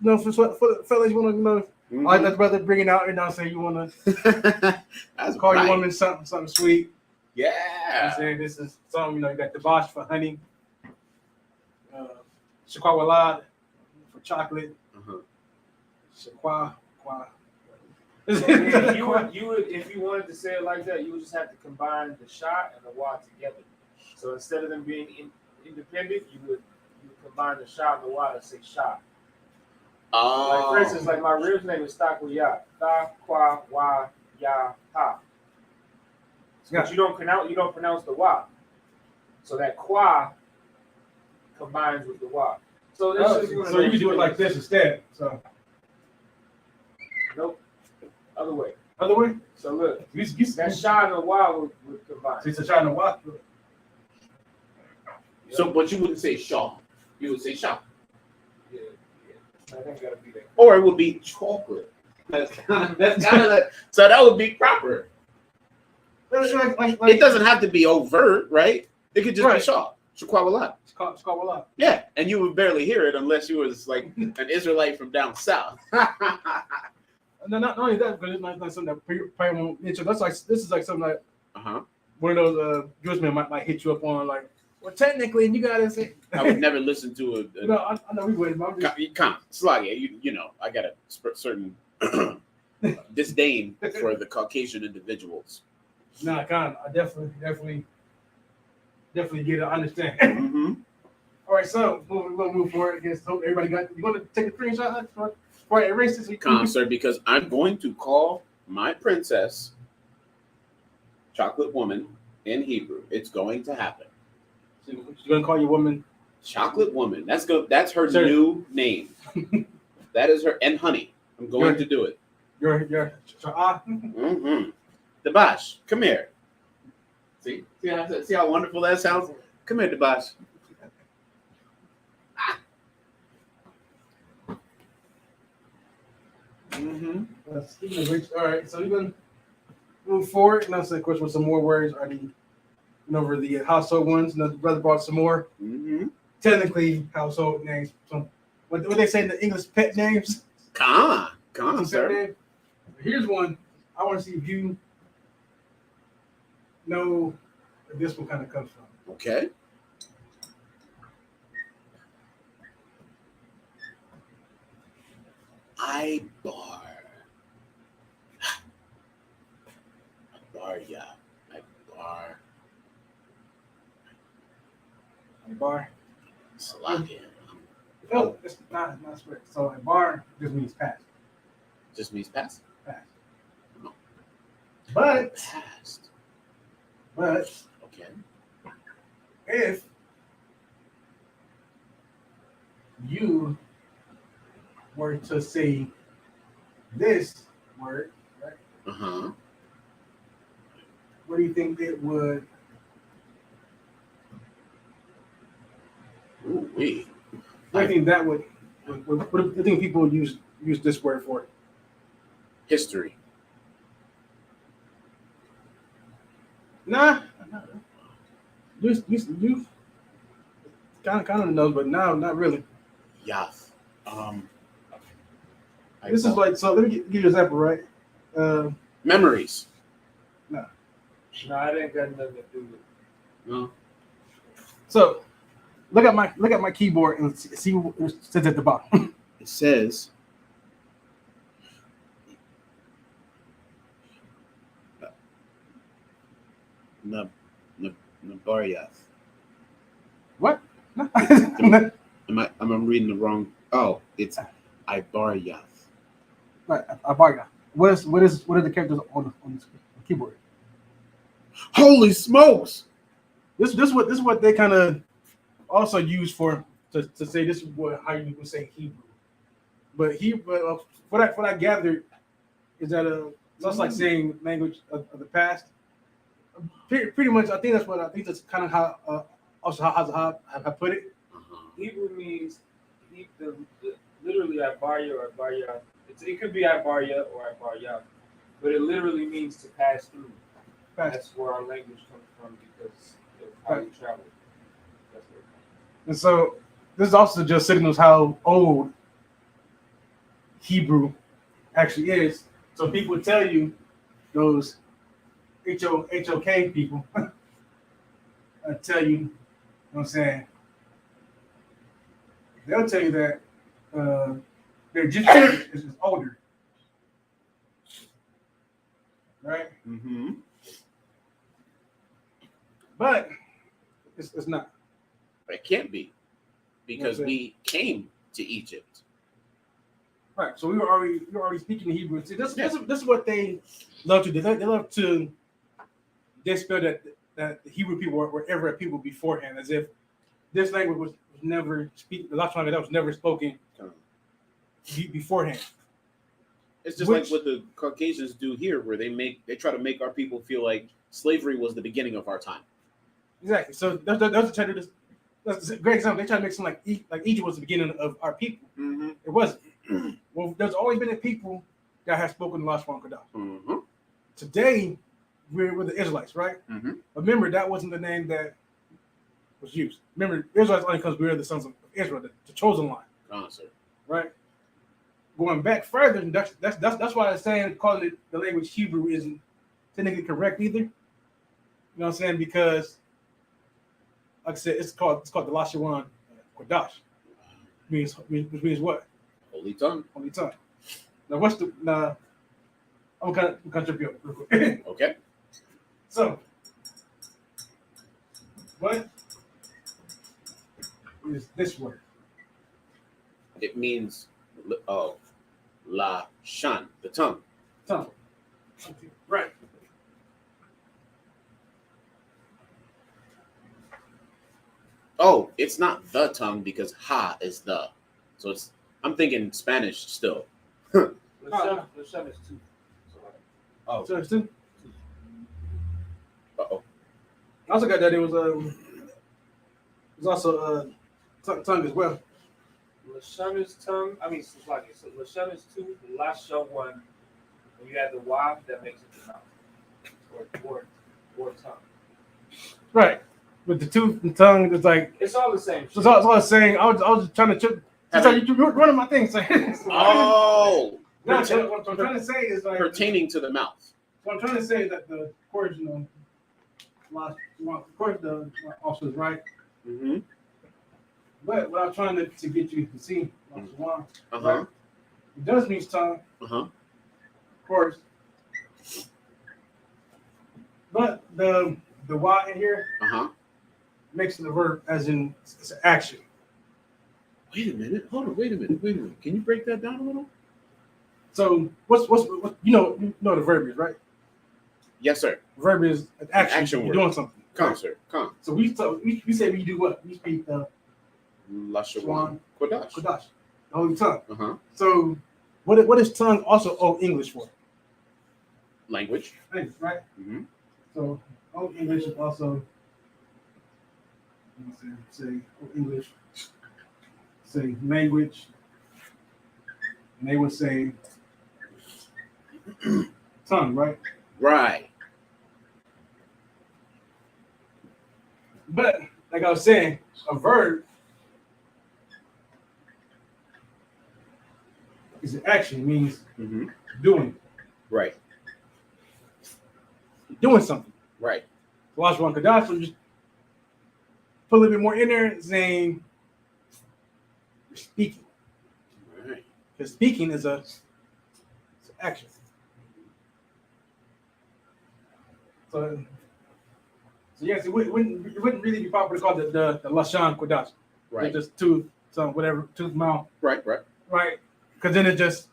for the fellas, you want to, Mm-hmm. I like that brother bringing out, saying you want to call your woman something sweet. Yeah. I'm saying this is something, you got the Bosch for honey, Shakawalad for chocolate, Shakwa. You would, if you wanted to say it like that, you would just have to combine the shot and the wa together. So instead of them being independent, you would combine the shot and the wa to say shot. Oh. Like for instance, like my rib's name is Takwaya. Ta kwa wa ya ha. But you don't pronounce the wa. So that kwa combines with the wa. So this is so you can do it like this instead. So nope. Other way. So look, that shah and the wa would combine. So it's a shah and a wa. So, but you wouldn't say shaw. You would say shah. Yeah. I think gotta be there. Or it would be chocolate. That's kind of so that would be proper. It doesn't have to be overt, right? It could just be shaw. Shakawalad. Shakawalad. Yeah, and you would barely hear it unless you was like an Israelite from down south. No, not only that, but it's not something that probably won't mention. This is like something like one of those Jewish men might hit you up on, like Well, technically, and you gotta say. I would never listen to a No, I know we would. But I'm just, you know, I got a certain disdain for the Caucasian individuals. nah, kind of. I definitely get it. I understand. Mm-hmm. All right, so we'll move forward. I guess hope everybody got. You want to take a screenshot? Right, erase this. Concert, because I'm going to call my princess Chocolate Woman in Hebrew. It's going to happen. So you're gonna call your woman Chocolate Woman. That's her Sir. new name. That is her. And Honey. I'm going to do it. your Mm-hmm. Dabash, come here. See how wonderful that sounds? Come here, Dabash. Mm-hmm. All right, so we're gonna move forward. And I'll say, of course, with some more words. Already went over the household ones. And the brother brought some more. Mm-hmm. Technically, household names. So what they say in the English pet names. Come on, Pet sir. name. Here's one. I want to see if you know where this one kind of comes from. Okay. Ibar. Ibar, yeah. Ibar. Bar. Salakia. No, it's not swear. So a bar just means past. Just means past. Past. No. But Past. Okay. if you were to say this word, right? Uh-huh. What do you think it would? Ooh, wee. What do you think that would? What do you think people use this word for? History. Nah. You kind of knows, but now not really. Yath. This is like, so let me give you an example, right? Memories. No, I didn't got nothing to do with it. No. So look at my keyboard and see what it says at the bottom. It says Nabariath. What? I'm reading the wrong. Oh, it's Ibariath. Right, Abarga. What are the characters on the keyboard? Holy smokes! This is what they kind of also use to say this is how you would say Hebrew. But what I gathered is that that's like saying language of the past. Pretty much, I think that's kind of how I put it. Hebrew means literally Abarya or Abarya. It could be Abarya or Abarya, but it literally means to pass through. That's where our language comes from because of how we travel. That's where it comes from. And so this also just signals how old Hebrew actually is. So people tell you, those HOK people, tell you, what I'm saying, they'll tell you that their Egyptian is older, right? Mm-hmm. But it's not. It can't be because we came to Egypt. Right. So we were already speaking Hebrew. See, this is what they love to do. They love to dispel that the Hebrew people were ever a people beforehand, as if this language was never the Lashawan Qadash that was never spoken beforehand. It's just like what the Caucasians do here, where they try to make our people feel like slavery was the beginning of our time. Exactly. So that's a great example. They try to make it seem like Egypt was the beginning of our people. Mm-hmm. It wasn't. Well, there's always been a people that have spoken Lashawan Qadash. Mm-hmm. Today, we're the Israelites, right? Mm-hmm. Remember, that wasn't the name that was used. Remember, Israelites only because we are the sons of Israel, the chosen line, right? Going back further, that's why I'm saying calling it the language Hebrew isn't technically correct either. You know what I'm saying? Because like I said, it's called the Lashawan Qadash. Which means what? Holy tongue. Holy tongue. Now what's the I'm gonna contribute real quick. Okay. So what is this word? It means la shan, the tongue. Tongue. Right. Oh, it's not the tongue because ha is the. So it's. I'm thinking Spanish still. Lashawan is two. Oh. So it's two. Uh-oh. I also got that it was also tongue as well. Lashawan is tongue. I mean, it's like it. So Lashawan is two. Lashawan. When you add the y, that makes it the mouth or tongue. Right. With the tooth and tongue, it's like It's all the same. that's all I was saying. I was just trying to. That's how you're running my thing. So, Oh. no, what I'm trying to say is like Pertaining to the mouth. what I'm trying to say is that the original, of course, the officers right. Mm-hmm. But what I'm trying to get you to see, right? Uh-huh. It does mean tongue, Uh-huh. of course. But the Y in here Uh-huh. makes it a verb, as in it's an action. Wait a minute. Hold on. Wait a minute. Can you break that down a little? So what's you know the verb is, right? Yes, sir. Verb is an action. Action You're word. doing something. Come, sir. Come. So we say we do what? We speak the Lashawan Qadash. Qadash, the holy tongue. Uh-huh. So what is tongue also Old English for? Language. Language, right? Mm-hmm. So Old English is also say Old English, say language, and they would say tongue, right? Right. But like I was saying, a verb is an action. It means Mm-hmm. doing something. Right. Lashawan Qadash, so just put a little bit more in there, saying you're speaking. Right. Because speaking is it's an action. So yes, it wouldn't really be proper to call it the Lashawan Qadash. Right. Just tooth, some whatever, tooth, mouth, Right. right? Because then it just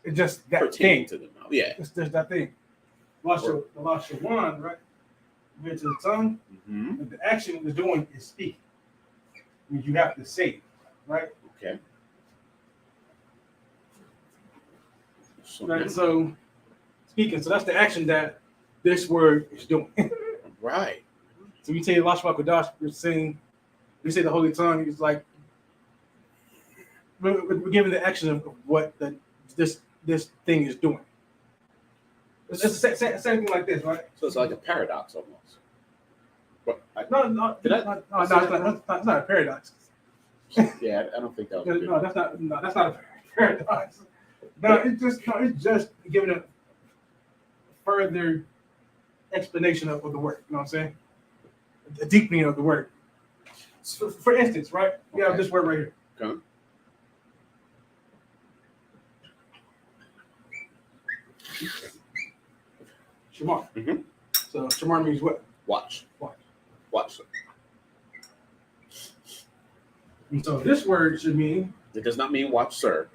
that Pertaining thing. to the mouth. Yeah. It's just that thing. The Lashawan, right? Went to the tongue. Mm-hmm. And the action is doing is speaking. Means you have to say it, right? Okay. So, Right. So speaking. So that's the action that this word is doing. right. So we say Lashawan Qadash, we're saying, we say the holy tongue is like we're giving the action of what this thing is doing. It's the same thing like this, right? So it's like a paradox almost. But No, it's not a paradox. yeah, I don't think that was. No, that's not a paradox. No, it's just giving a further explanation of the word. You know what I'm saying? A deepening of the word. So for instance, right? We have this word right here. Okay. Shamar. Mm-hmm. So shamar means what? Watch. Watch. And so this word should mean It does not mean watch, sir.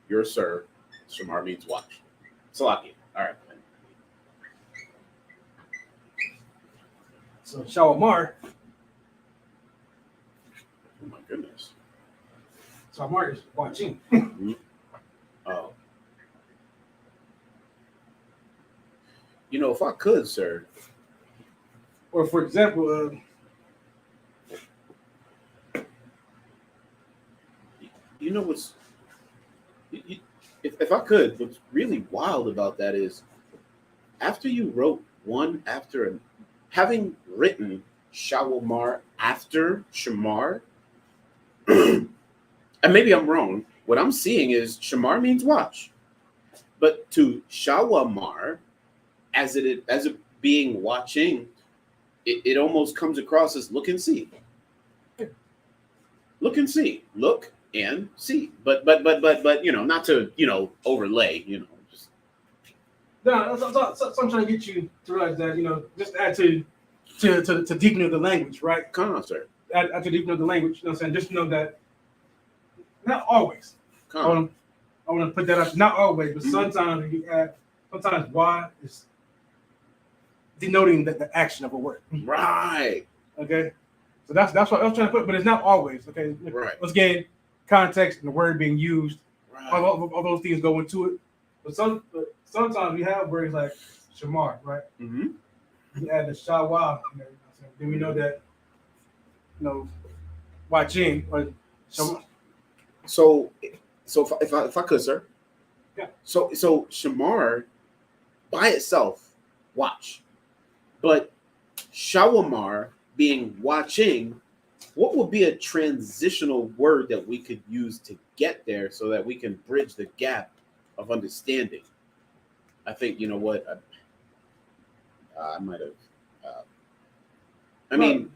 You're a sir. Shamar means watch. Salaki. All right. so shawamar. Oh my goodness. Shawamar is watching. Oh. You know, if I could, sir. Or for example, You know what's. If I could, what's really wild about that is after you wrote one after having written Shawamar after Shamar, and maybe I'm wrong, what I'm seeing is Shamar means watch. But to Shawamar, as it being watching, it almost comes across as look and see. Look and see. Look and see. But not to overlay. Just No, so I'm trying to get you to realize that just add to deepening the language, right? come on, sir. Add to deepening the language. You know what I'm saying? Just know that not always. Come. I want to put that up. Not always, but sometimes you add. Sometimes why is denoting the action of a word. Right. Okay. So that's what I was trying to put, but it's not always. Okay. Right. Once again, context and the word being used, Right. all those things go into it. But sometimes we have words like shamar, right? Mm-hmm. You add the shawa, then we know that watching or shamar. So if I could, sir. Yeah. So shamar by itself, watch, but shawamar being watching, what would be a transitional word that we could use to get there so that we can bridge the gap of understanding? I think what I might have. I mean,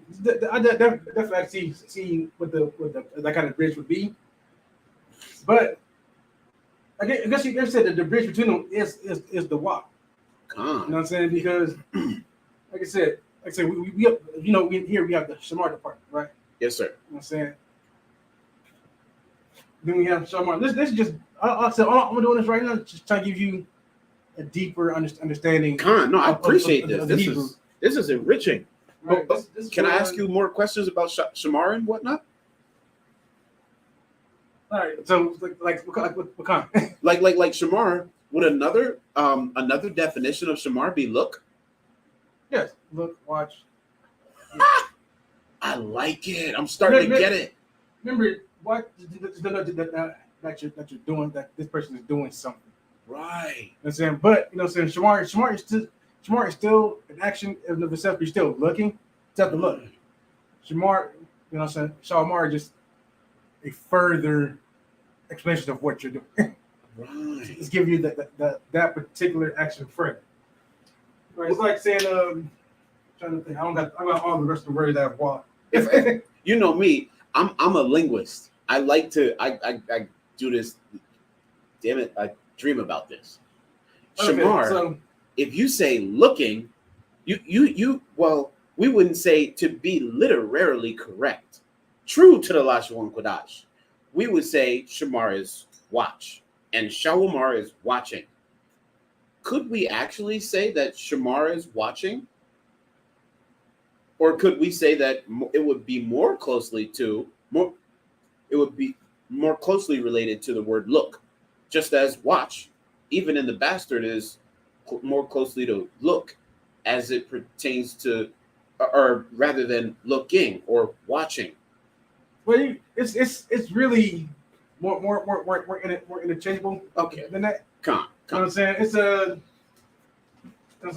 I definitely see what that kind of bridge would be, but I guess you said that the bridge between them is the walk. You know what I'm saying? Because, like I said, we have, here we have the Shamar department, right? Yes, sir. You know what I'm saying? Then we have Shamar. This is just, I'm doing this right now, just trying to give you a deeper understanding. No, I appreciate of this. Hebrew. This is enriching. Right? But can I ask you more questions about Shamar and whatnot? All right. So, like what kind? like Shamar, would another definition of Shamar be look? Yes. Look, watch. I like it. I'm starting to get it. Remember, what that you're doing, that this person is doing something. Right. You know what I'm saying? But Shamar is still an action of itself. You're still looking. It's have to look. Shamar, you know what I'm saying? Shamar is just a further explanation of what you're doing. Right. It's giving you that particular action further. Right. It's like saying, trying to think. I got all the rest of the words that I've walked. If you know me, I'm a linguist. I like to I do this. Damn it, I dream about this. Shamar, so, if you say looking, you we wouldn't say to be literally correct. True to the Lashawan Qadash, we would say Shamar is watch and Shawamar is watching. Could we actually say that Shamar is watching? Or could we say that it would be more closely related to the word look, just as watch, even in the bastard, is more closely to look as it pertains to, or rather than looking or watching. Well, it's really more interchangeable. Okay. Than that. Come. You know what I'm saying?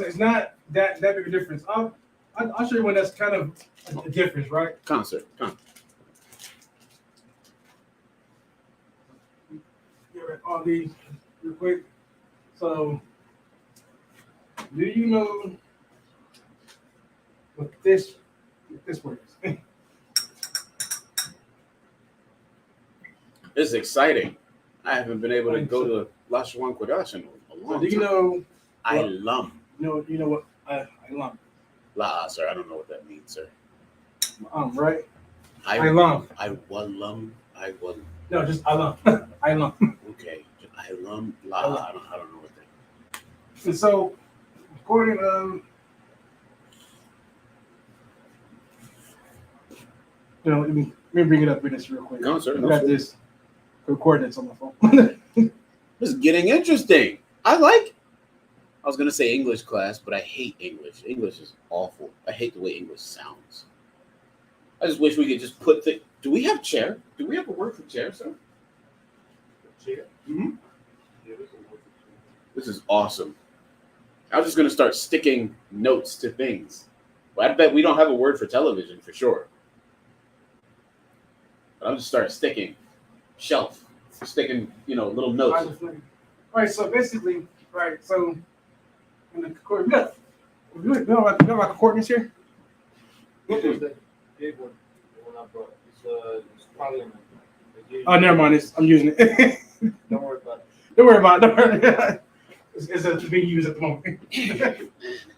It's not that big a difference. I'll show you one that's kind of a difference, right? Concert. Come. Get rid of all these real quick. So, do you know what this word is? This is exciting. I haven't been able to go to Lashawan Qadash in a long time. Do you know? Ilam. You know what? Ilam. La, sir. I don't know what that means, sir. Right? Ilam. Ilam. I will. No, just Ilam. Ilam. Okay. Ilam. La. I don't know what that means. And so, according let me bring it up with this real quick. No, sir. I got this coordinates on my phone. This is getting interesting. I was going to say English class, but I hate English. English is awful. I hate the way English sounds. I just wish we could just put do we have chair? Do we have a word for chair, sir? Chair? Mm-hmm. Yeah, there's a word for chair. This is awesome. I was just going to start sticking notes to things. But I bet we don't have a word for television for sure. But I'll just start sticking little notes. Right, so basically, so in the coordinates, we have like coordinates here. What was the big one? The one I brought. It's probably in Oh, never mind. I'm using it. Don't worry about it. Don't worry about it. Don't worry. It's being used at the moment.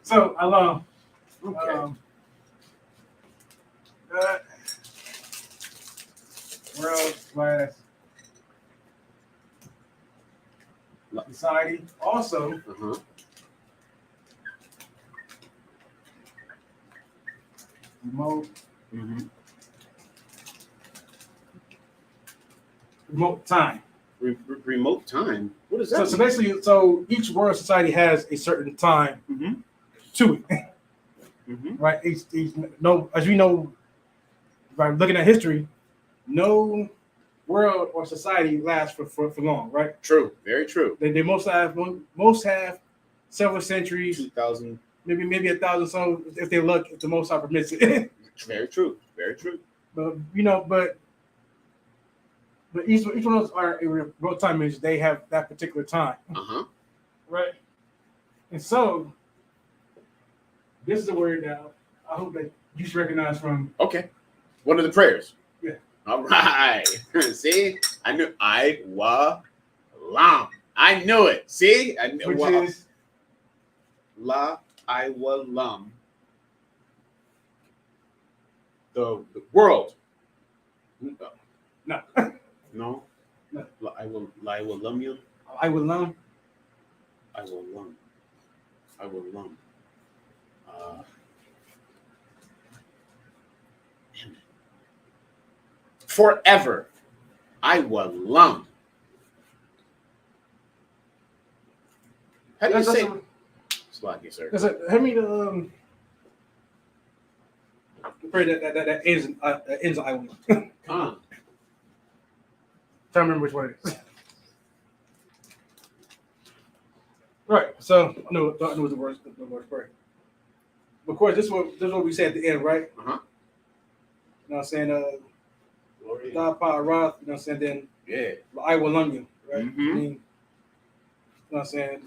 So I love Okay. world class society. Also, Uh-huh. remote Mm-hmm. remote time. Remote time. What is that? So basically, so each world society has a certain time Mm-hmm. to it, Mm-hmm. right? No, as we know, by looking at history, no world or society lasts for long, right? True. Very true. They most have several centuries, 2000. maybe 1,000. So if they look, if the Most High permits it. Very true. Very true. But but each one of those are a remote time is they have that particular time, Uh-huh. right? And so this is a word that I hope that you should recognize from. Okay. One of the prayers. Yeah. All right. See? I knew I wa lam. I knew it. See? I knew Which is la I wa lam. The world. no. No. No. I will lum you. I will learn. I will lum. I will lum. Forever. I will lum. How do you say? Slocky, sir. Let me the prayer that ends I will learn. Ah. Trying to remember which one it is. Right. So I know the worst prayer. Of course, this is what we say at the end, right? Uh-huh. You know what I'm saying? Glory. God, power, wrath. You know what I'm saying? Then Yeah. I will learn you, right? Mhm. I mean, you know what I'm saying?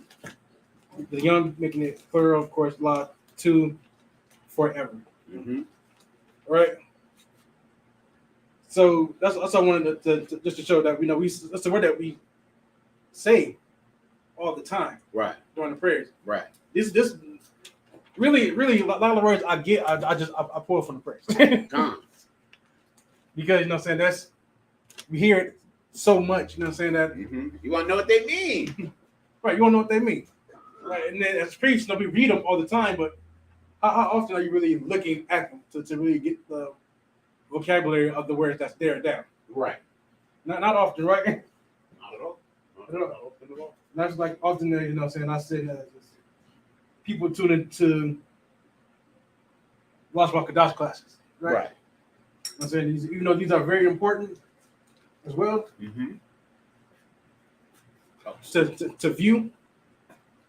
The young making it plural, of course. Lot 2, forever. Mm-hmm. Right. So that's I wanted to just to show that that's the word that we say all the time Right. during the prayers. Right. This really a lot of the words I get I pull from the prayers Come. because you know what I'm saying we hear it so much, you know what I'm saying, that Mm-hmm. You want to know what they mean? right, you don't know what they mean, right? And then as priests, we read them all the time, but how often are you really looking at them to really get the vocabulary of the words that's there down? Right. Not often, right? Not at all. Not at all. That's like often, you know what I'm saying, I say people tune into Lashawan Qadash classes, right? Right. I'm saying even though these are very important as well Mm-hmm. to view,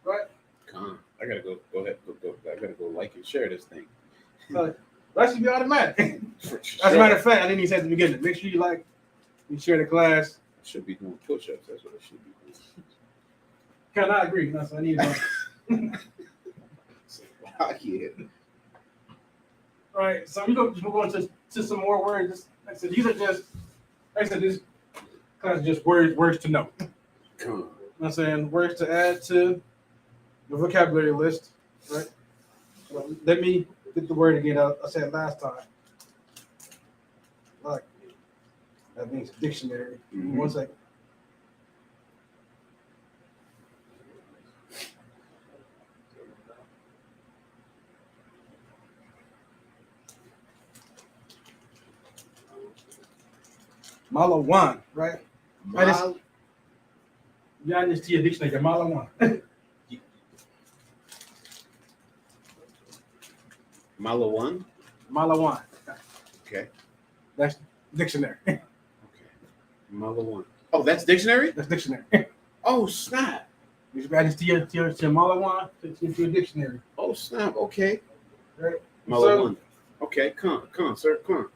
right? Come. I gotta go ahead. Go. I gotta go like and share this thing. So that should be automatic. For As a matter of fact, I didn't even say at the beginning. Make sure you like, you share the class. I should be doing push-ups. That's what I should be doing. Can I agree? No, so I need to. Yeah. All right, so we go just move on to some more words. Like I said, these are just, like I said, this class is just words to know. Come. You know what I'm saying? Words to add to the vocabulary list, right? So let me get the word again. I said last time. Like, that means dictionary. Mhm. 1 second. Malawan, right? You add this to your dictionary, Malawan. Malawan. Malawan. Okay. That's dictionary. Okay. Malawan. Oh, that's dictionary. That's dictionary. Oh snap. You should add this to your Malawan, to your dictionary. Oh snap. Okay. Right. Malawan. Okay. Come, sir. Come.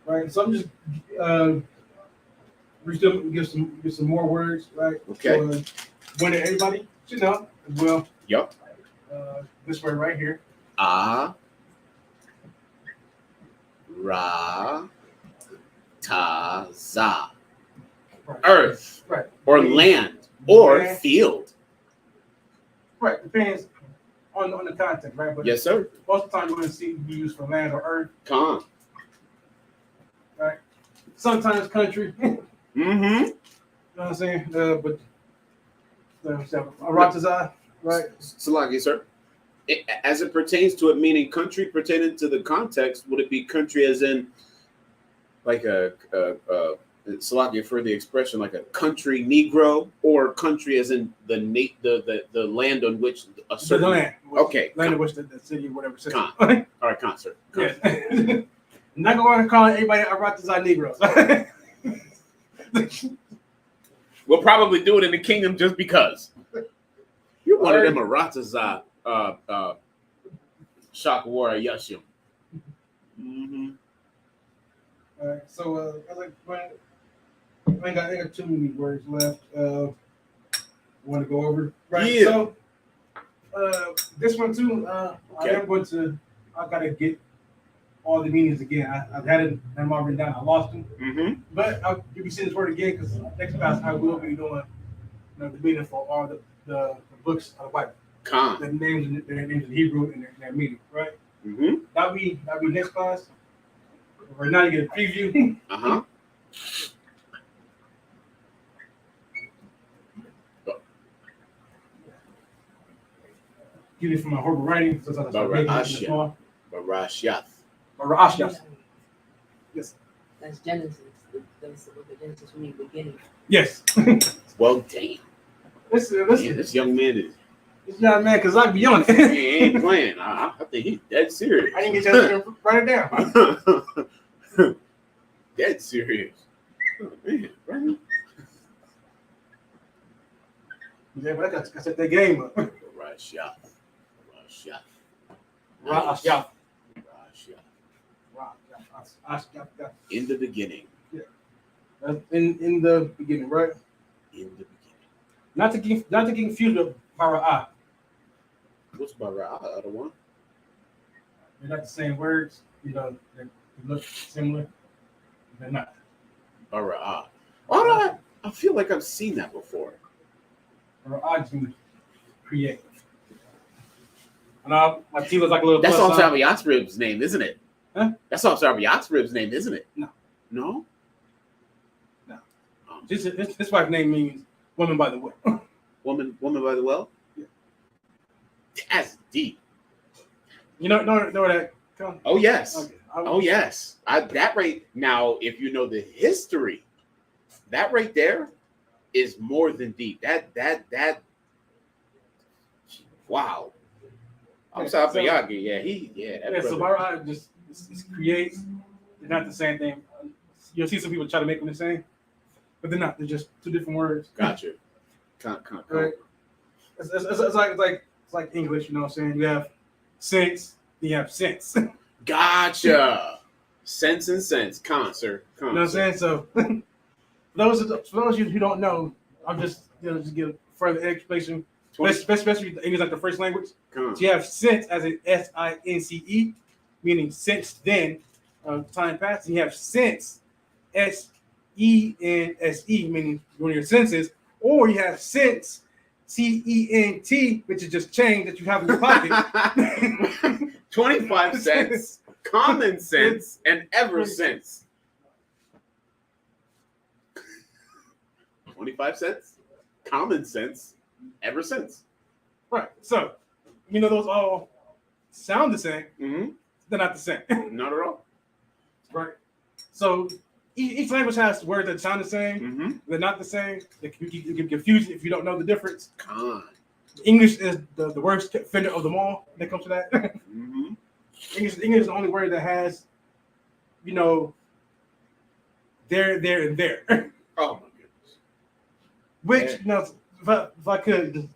Right. So I'm just we still give some more words, right? Okay. So, when everybody should know as well. Yup. This word right here. Ah. Ra. Taz. za, Right. earth, Right. or land, or Land. field. Right. Depends on the context, right? But Yes, sir. most of the time you're going to see it be used for land or earth. Con. Right. Sometimes country. You Mm-hmm. know what I'm saying? But Aratazai, right? Salagi, sir. As it pertains to it meaning country, pertaining to the context, would it be country as in like Salagi for the expression like a country Negro, or country as in the land on which a certain The land. Okay, Land in which the city or whatever. City. Con. All right, concert. Yeah. I'm not going to call everybody Aratazai Negroes. We'll probably do it in the kingdom just because. You're one of them Arataza Shakawara Yashim. Mm-hmm. All right. So I ain't got too many words left. Want to go over? Right. Yeah. So this one too. Okay. I gotta get all the meanings again. I've had them all written down. I lost them. Mm-hmm. But you'll be seeing this word again because next class I will be doing the meaning for all the books of the Bible. Con. Their names in Hebrew and their meaning, right? Mm-hmm. That'll be next class. Right now you get a preview. Uh-huh. Get it from my horrible writing. So that's Barashiath. Yes. That's Genesis. That's the book of Genesis from the beginning. Yes. Well, damn. Listen. Yeah, this young man is. It's not man because I be on He it. ain't playing. I think he's dead serious. I didn't get a chance to write it down. Dead serious. Oh, man, right? Yeah, but I got to set that game up. Barashiath. Ra'ashiath. In the beginning. In the beginning, right? In the beginning. Not to confuse with Bara'ah. What's Bara'ah, other one? They're not the same words. They look similar. They're not. Bara'ah. Why do I feel like I've seen that before? Bara'ah just means create. And my T was like a little. That's plus also sign. Yatsrib's name, isn't it? Huh? That's also Yatsrib's name, isn't it? No. No? This wife's name means woman by the way. Woman by the well? Yeah. That's deep. You know that. Oh, yes. Okay. Oh, yes. That right now, if you know the history, that right there is more than deep. That. Wow. I'm sorry for Yagi. Yeah. So Bara'ah just creates. They're not the same thing. You'll see some people try to make them the same, but they're not. They're just two different words. Gotcha. Right. It's like English. You know what I'm saying? You have sense. You have sense. You Gotcha. Sense and sense. Sir. know what I'm saying? So for those of you who don't know, I'm just just give further explanation. Especially English like the first language. So you have sense as in SINCE, meaning since then, time past. And you have sense, SENSE, meaning one of your senses. Or you have sense, CENT, which is just change that you have in your pocket. 25 cents, common sense, and ever since. 25 cents, common sense, ever since. Right. So, those all sound the same. Mm-hmm. They're not the same. Not at all. Right. So each language has words that sound the same. Mm-hmm. They're not the same. You can confuse if you don't know the difference. Con. English is the worst offender of them all when it comes to that. Mm-hmm. English is the only word that has, there, and there. Oh my goodness. Which, if I could, just,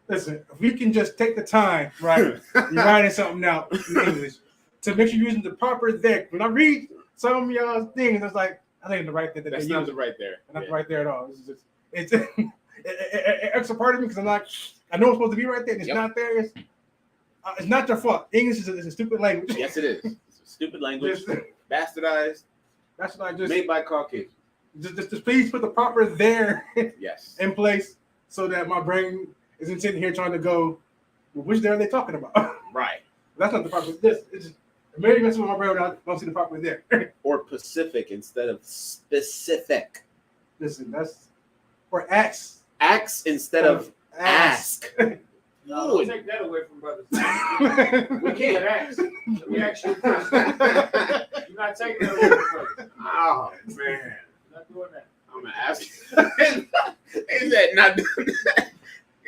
listen, if we can just take the time, right, you're writing something out in English, to make sure you're using the proper there. When I read some of y'all's things, it's like, I think the right thing that That's they not use. the right there. Not right there at all. It's extra part of me because I'm like, I know it's supposed to be right there, and it's not there. It's not your fault. English is a stupid language. Yes, it is. It's a stupid language. Bastardized. That's like just Made by Caucasians. just please put the proper there Yes. in place so that my brain isn't sitting here trying to go, well, which there are they talking about? Right. That's not the proper. It's just maybe messing with my brain when I don't see the proper there. Or Pacific instead of specific. Listen, that's or ask. Ask instead of ask. No, don't take that away from brothers. We can't ask. We actually you're not taking that away from brothers. Oh man. You're not doing that. I'm gonna ask you. Is that not doing that?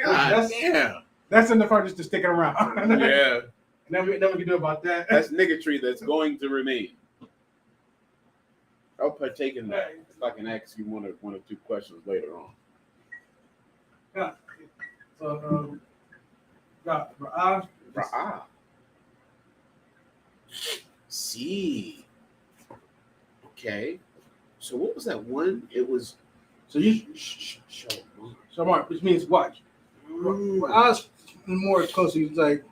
God damn. That's in the part just to stick it around. Yeah. Nothing we can do about that. That's niggatry that's going to remain. I'll partake in that if I can ask you one or two questions later on. Yeah. So, Ra'ah. Ra'ah. See. Okay. So what was that one? It was So you Shamar, which means watch. Ra'ah more closely, it's like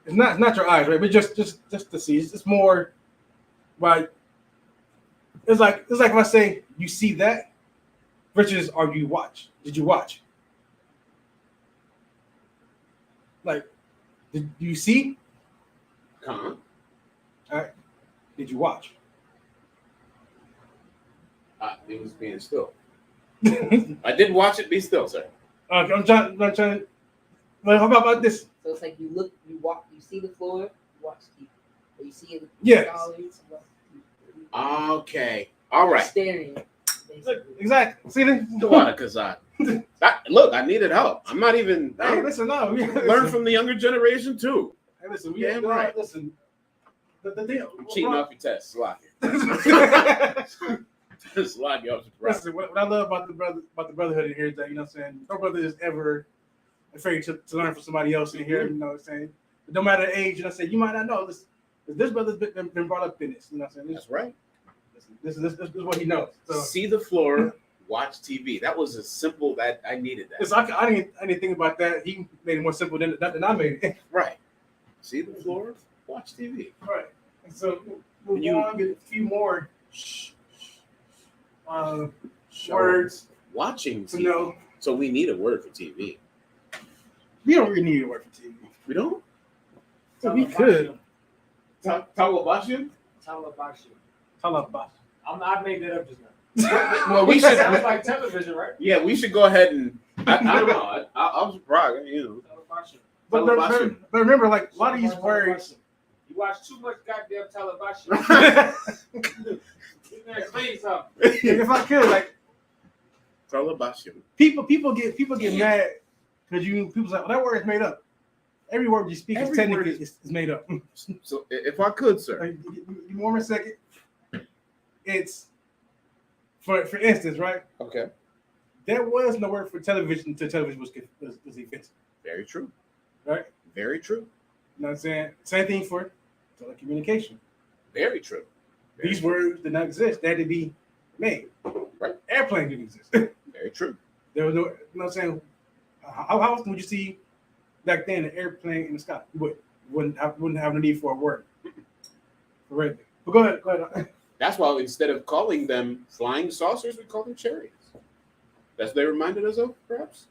it's not your eyes, right? But just to see. It's more like it's like if I say you see that versus are you watch? Did you watch? Like, did you see? Huh? All right. Did you watch? It was being still. I did watch it. Be still, sir. I'm trying. Well, how about this? So it's like you look, you walk, you see the floor, you watch TV. Or you see it. Yes. Scholars, you watch TV. Okay. All right. Staring. Basically. Exactly. See this? Tawada Kazan. Look, I needed help. I'm not even. Hey, listen, no. Learn from the younger generation too. Hey, listen. Damn right. Listen. The deal. I'm cheating off your test. Slack it. Slack you off your breath. Listen, what I love about the brotherhood in here is that, you know what I'm saying, no brother is ever afraid to learn from somebody else in here, you know what I'm saying? But no matter the age, you know what I'm saying, you might not know this brother's been brought up in this, you know what I'm saying? That's right. This is what he knows. So, See the floor, watch TV. That was as simple that I needed that. listen, I didn't think about that. He made it more simple than I made it. Right. See the floor, watch TV. Right. And so we'll go on get a few more words Watching to TV. know. So we need a word for TV. We don't really need a word for TV. We don't? So we could. Talabashian? Talabashi. Talabas. I made that up just now. Well, we That should. sounds like television, right? Yeah, we should go ahead and. I don't know. I'm surprised. You Talabashi. But remember, like a lot of these words. You watch too much goddamn Talabashi. know. You gotta clean something. If I could, like Talabashian. people get mad because people say, well, that word is made up. Every word you speak is Every technically word is made up. So if I could, sir. Like, give me one more second. It's for instance, right? Okay. There was no word for television until television was offensive, Very true. right? Very true. You know what I'm saying? Same thing for telecommunication. Very true. Very These true. words did not exist. They had to be made. Right. Airplane didn't exist. Very true. There was no, you know what I'm saying? How often would you see back then an airplane in the sky? You wouldn't have no need for a word. For anything. But go ahead. That's why instead of calling them flying saucers, we call them chariots. That's what they reminded us of, perhaps.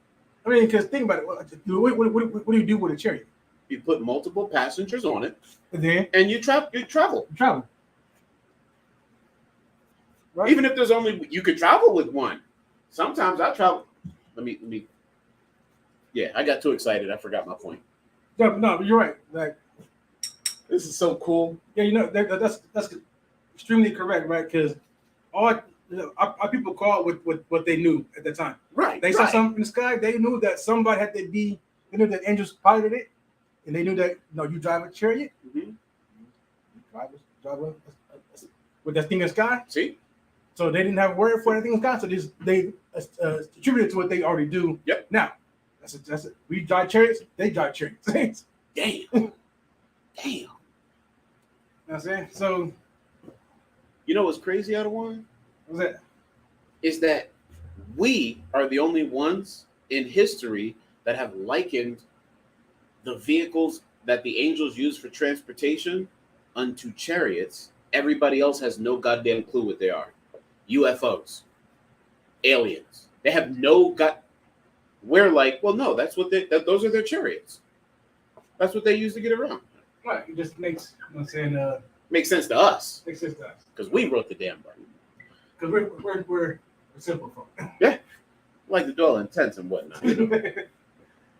I mean, because think about it. What do you do with a chariot? You put multiple passengers on it, And then and you travel. you travel. Right? Even if there's only you could travel with one. Sometimes I travel. Let me. Yeah, I got too excited. I forgot my point. No, but you're right. Like, This is so cool. yeah, you know that's extremely correct, right? Because our people call it with what they knew at the time. Right. They saw something in the sky. They knew that somebody had to be. They knew that angels piloted it, and they knew that you drive a chariot. Mhm. Drive with that thing in the sky. See? So they didn't have a word for anything in the sky. So they attributed to what they already do. Yep. Now that's it. We drive chariots. They drive chariots. Damn. You know what I'm saying? So You know what's crazy, Adawan? what's that? Is that we are the only ones in history that have likened the vehicles that the angels use for transportation unto chariots Everybody else has no goddamn clue what they are. UFOs, aliens. They have no gut. We're like, well, no, that's what those are their chariots. That's what they use to get around. Right. It just makes, you know what I'm saying, Makes sense to us makes sense to us. because we wrote the damn book. Because we're simple folk. Like to dwell in tents and whatnot.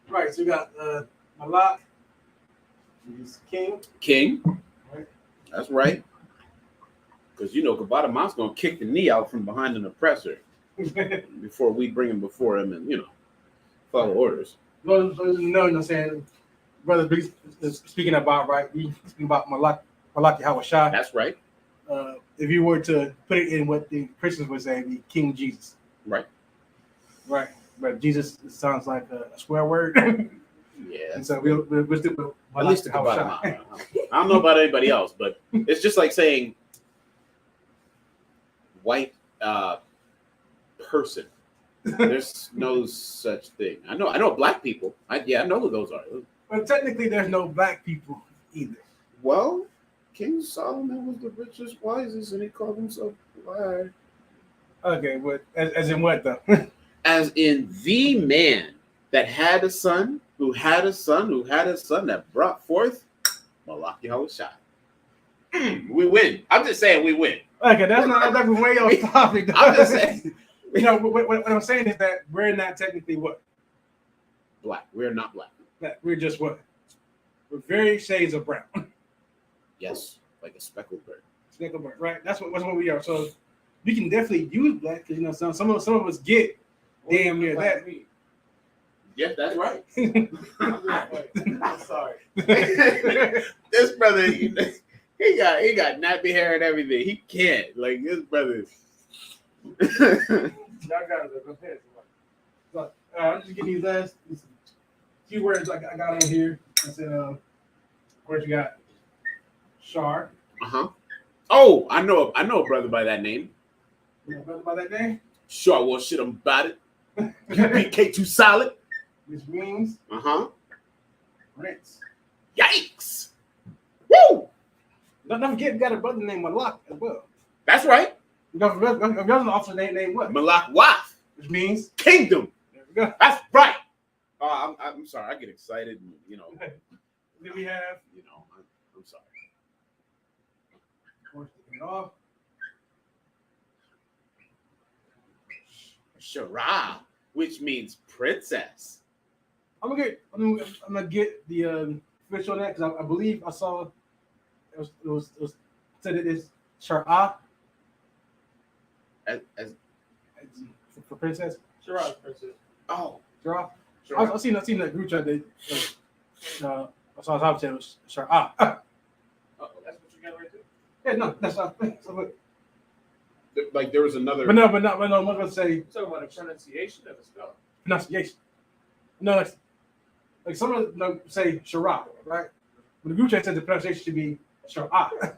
Right. So we got Malak. He's king. King. Right. That's right. Because Kabata Mom's gonna kick the knee out from behind an oppressor before we bring him before him and follow orders. Well, you know what I'm saying, brother. Is speaking about right. We speaking about Malak Hawashai. That's right. If you were to put it in what the Christians would say, be King Jesus. Right. Right. But Jesus sounds like a swear word. Yeah. And so we'll stick with At least the Kabata Mom. I don't know about anybody else, but it's just like saying white person. There's no such thing. I know black people. I know who those are. But technically, there's no black people either. Well, King Solomon was the richest, wisest, and he called himself black. Okay, but as in what though? As in the man that had a son, who had a son, who had a son that brought forth Malachi Hawashai. We win. I'm just saying we win. Okay, that's way off topic. I'm just saying. What I'm saying is that we're not technically what? Black. We're not black. That we're just what? We're very shades of brown. Yes, like a speckled bird. Speckled brown, right? That's what we are. So we can definitely use black because some of us get damn near that. Yeah, that's right. I'm sorry. This brother, he got nappy hair and everything. He can't. Like this brother. Y'all got to go ahead. So, I'm just getting these few words I got on here. I said, of course, you got Shar. Oh, I know a brother by that name. You know a brother by that name? Sure, well, shit, I'm about it. UPK too solid. Which means Prince. Yikes. Woo! Don't forget, you got a brother named Malak as well. That's right. You got an officer named what? Malak Waf. Which means Kingdom. there we go. That's right. I'm sorry. I get excited. And, Then we have, I'm sorry. of course, taking it off. Shara, which means princess. I'm gonna get the official on that because I believe I saw it was said it is Shara As for princess. Shiraz princess. oh, Shara. Shara. I seen that group chat. I saw how it was Shara. Oh, that's what you got right there. Yeah, no, that's not. like there was another. But no, I'm gonna say You're talking about the pronunciation of the spell. pronunciation. No, like some of them say Shara, right? But the group chat said the pronunciation should be Shara. Same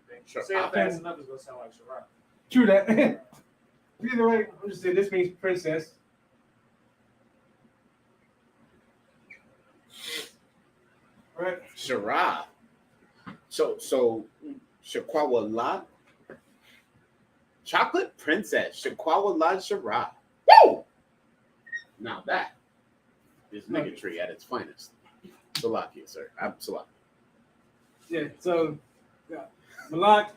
thing. Sure. Say it fast enough, it's going to sound like Shiraz. True that. Either way, I'm just saying this means princess. Right? Shara. So Shakwawalat. Chocolate princess. Shakwawalat Shara. Woo! Now that is niggatry at its finest. Salakia, sir. Absolutely. Yeah, so yeah. Malak,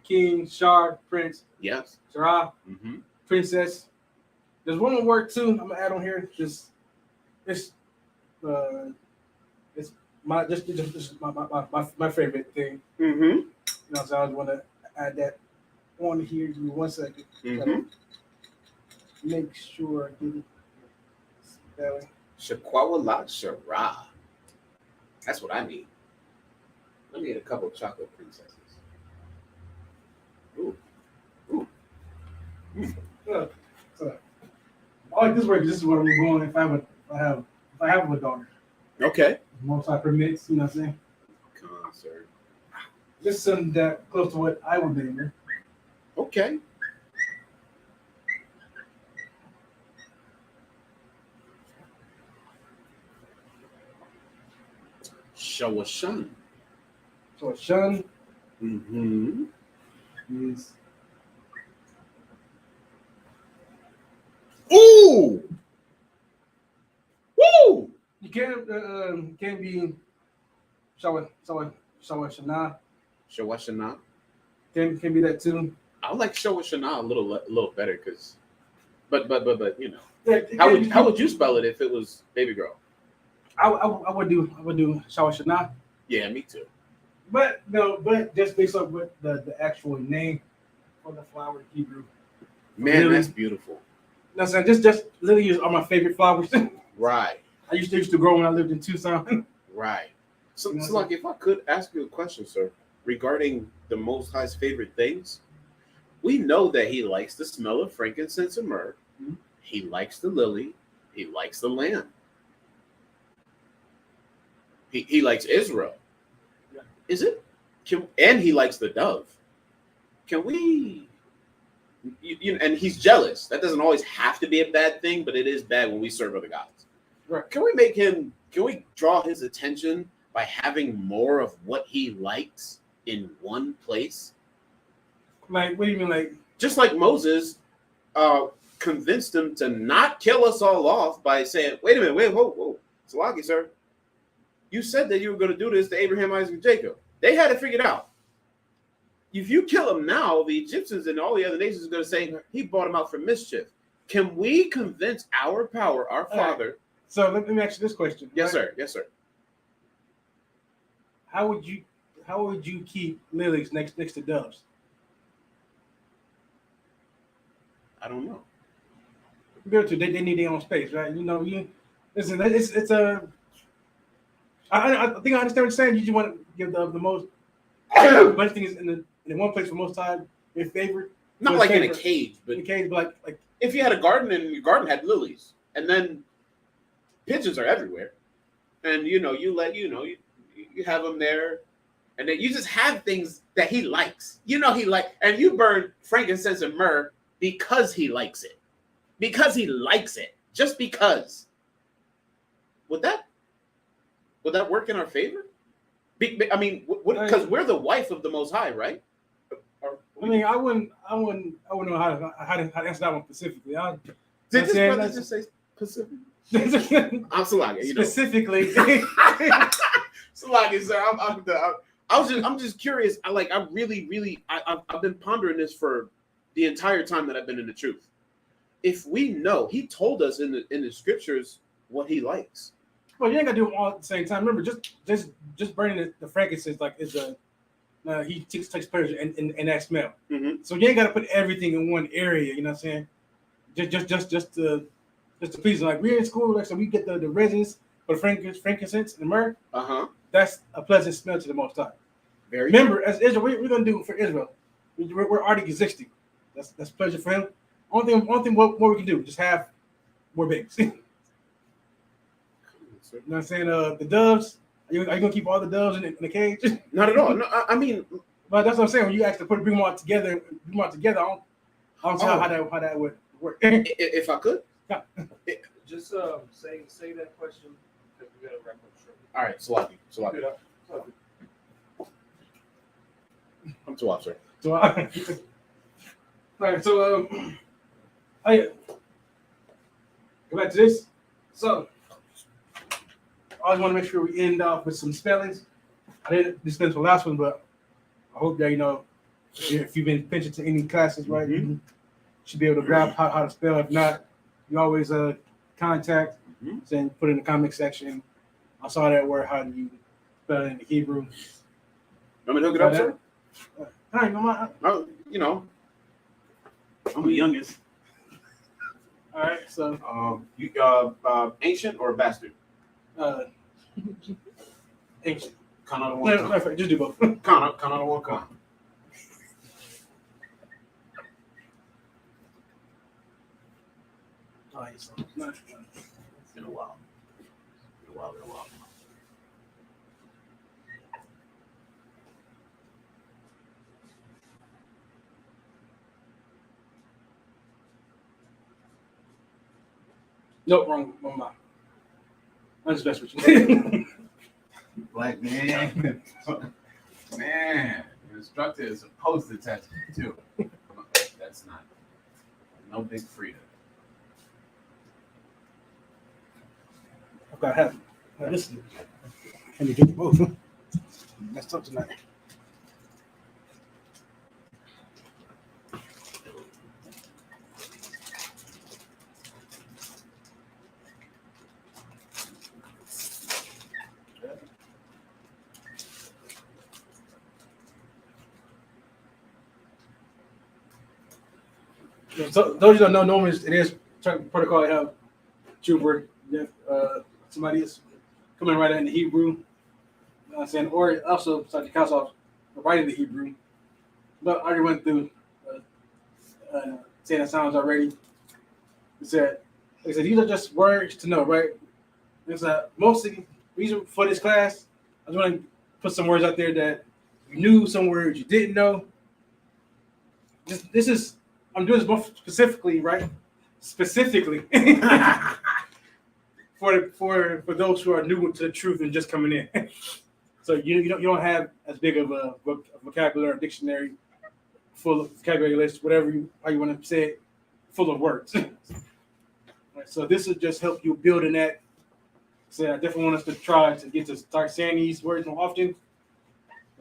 King, Shar, Prince, Yes. Shara, Mm-hmm. Princess. There's one more word too. I'm gonna add on here. It's my favorite thing. Mm-hmm. You know, so I just want to add that on here. Give me 1 second. Mm-hmm. Make sure I get it. Spelling. Shakwawalat Shara. That's what I need. I need a couple of chocolate princesses. Ooh. Ooh. So I like this word. This is what I'm going if I have a daughter. Okay. Most I permits, you know what I'm saying? Come on, sir. This is something that close to what I would be here. Okay. Shawashan. So Shun, Mm-hmm. is Ooh! Woo! you can't be Shawashana. Shawashana. Can be that too. I like Shawashana a little better because, but you know, Yeah, it how can't be- would you spell it if it was baby girl? I would do Shawashana, Yeah, me too. but no, but just based on what the actual name for the flower in Hebrew. Man, Really? that's beautiful. No, saying just lilies are my favorite flowers. Right, I used to grow when I lived in Tucson. right. So, You know so like, if I could ask you a question, sir, regarding the Most High's favorite things, we know that He likes the smell of frankincense and myrrh. Mhm. He likes the lily. He likes the lamb. He likes Israel. Yeah. Is it? And He likes the dove. Can we? And He's jealous. That doesn't always have to be a bad thing, but it is bad when we serve other gods. Right. Can we make Him? Can we draw His attention by having more of what He likes in one place? Like, what do you mean, like? Just like Moses convinced him to not kill us all off by saying, "Wait a minute, whoa, Salaki, sir, you said that you were going to do this to Abraham, Isaac, and Jacob. They had it figured out. If you kill him now, the Egyptians and all the other nations are going to say he brought him out for mischief." Can we convince our power, our Father? So let me ask you this question. Yes, right? sir. Yes, sir. How would you keep lilies next to doves? I don't know. They need their own space, right? You know, listen. It's a. I think I understand what you're saying. You just want to give the most. Bunch of things in one place for most time. Your favorite. Not your like in a favorite- cage, but in a cage, but like if you had a garden and your garden had lilies, and then pigeons are everywhere, and you have them there, and then you just have things that he likes. And you burn frankincense and myrrh because he likes it, just because. Would that work in our favor? I mean, because we're the wife of the Most High, right? I mean, I wouldn't know how to answer that one specifically. Did this saying, brother just say Pacific? specifically, I'm Salagi, you know. Salagi, sir. I'm just curious. I've been pondering this for the entire time that I've been in the truth. If we know, he told us in the scriptures what he likes. Well, you ain't gotta do them all at the same time. Remember, just burning the frankincense is a he takes pleasure in that smell. Mm-hmm. So you ain't gotta put everything in one area. You know what I'm saying? Just to please. Like we're in school, like so we get the resins for the frankincense and the myrrh. That's a pleasant smell to the Most High. Remember, as Israel, we're gonna do it for Israel. We're already existing. That's pleasure for him. Only thing what we can do, just have more babies. You know what I'm saying? The doves, are you gonna keep all the doves in the cage? Not at all. No, I mean, but that's what I'm saying. When you actually bring them all together, I don't see how that would work. if I could. Yeah. Just say that question because we gotta wrap up shortly. All right, Salaki. I'm too off, sir. So, all right. So, go back to this. So, I always want to make sure we end off with some spellings. I didn't dispense the last one, but I hope that if you've been pinching to any classes, right, you should be able to grab how to spell. If not, you always contact and put in the comment section. I saw that word. How do you spell it in the Hebrew? Want me to hook it up, sir? I ain't know I'm the youngest. All right, so you ancient or bastard? Ancient. Kana one. No, just do both. Kana one. Kana. Oh, it's been a while. Been a while. Nope, wrong line. I'm just messing with you. Black man. Man. instructor is supposed to test me too. That's not no big freedom. Okay, I have this. Can you get both? That's up tonight. So those who don't know, normally it is protocol to have trooper. Somebody is coming right in the Hebrew. You know what I'm saying, or also Dr. Kassoff writing the Hebrew. But I already went through saying the sounds already. They said these are just words to know, right? It's mostly reason for this class. I just want to put some words out there that you knew, some words you didn't know. This is I'm doing this more specifically, right? Specifically for those who are new to the truth and just coming in. So you don't have as big of a vocabulary, dictionary full of vocabulary list, whatever how you want to say it, full of words. Right, so this will just help you build in that. So I definitely want us to try to get to start saying these words more often.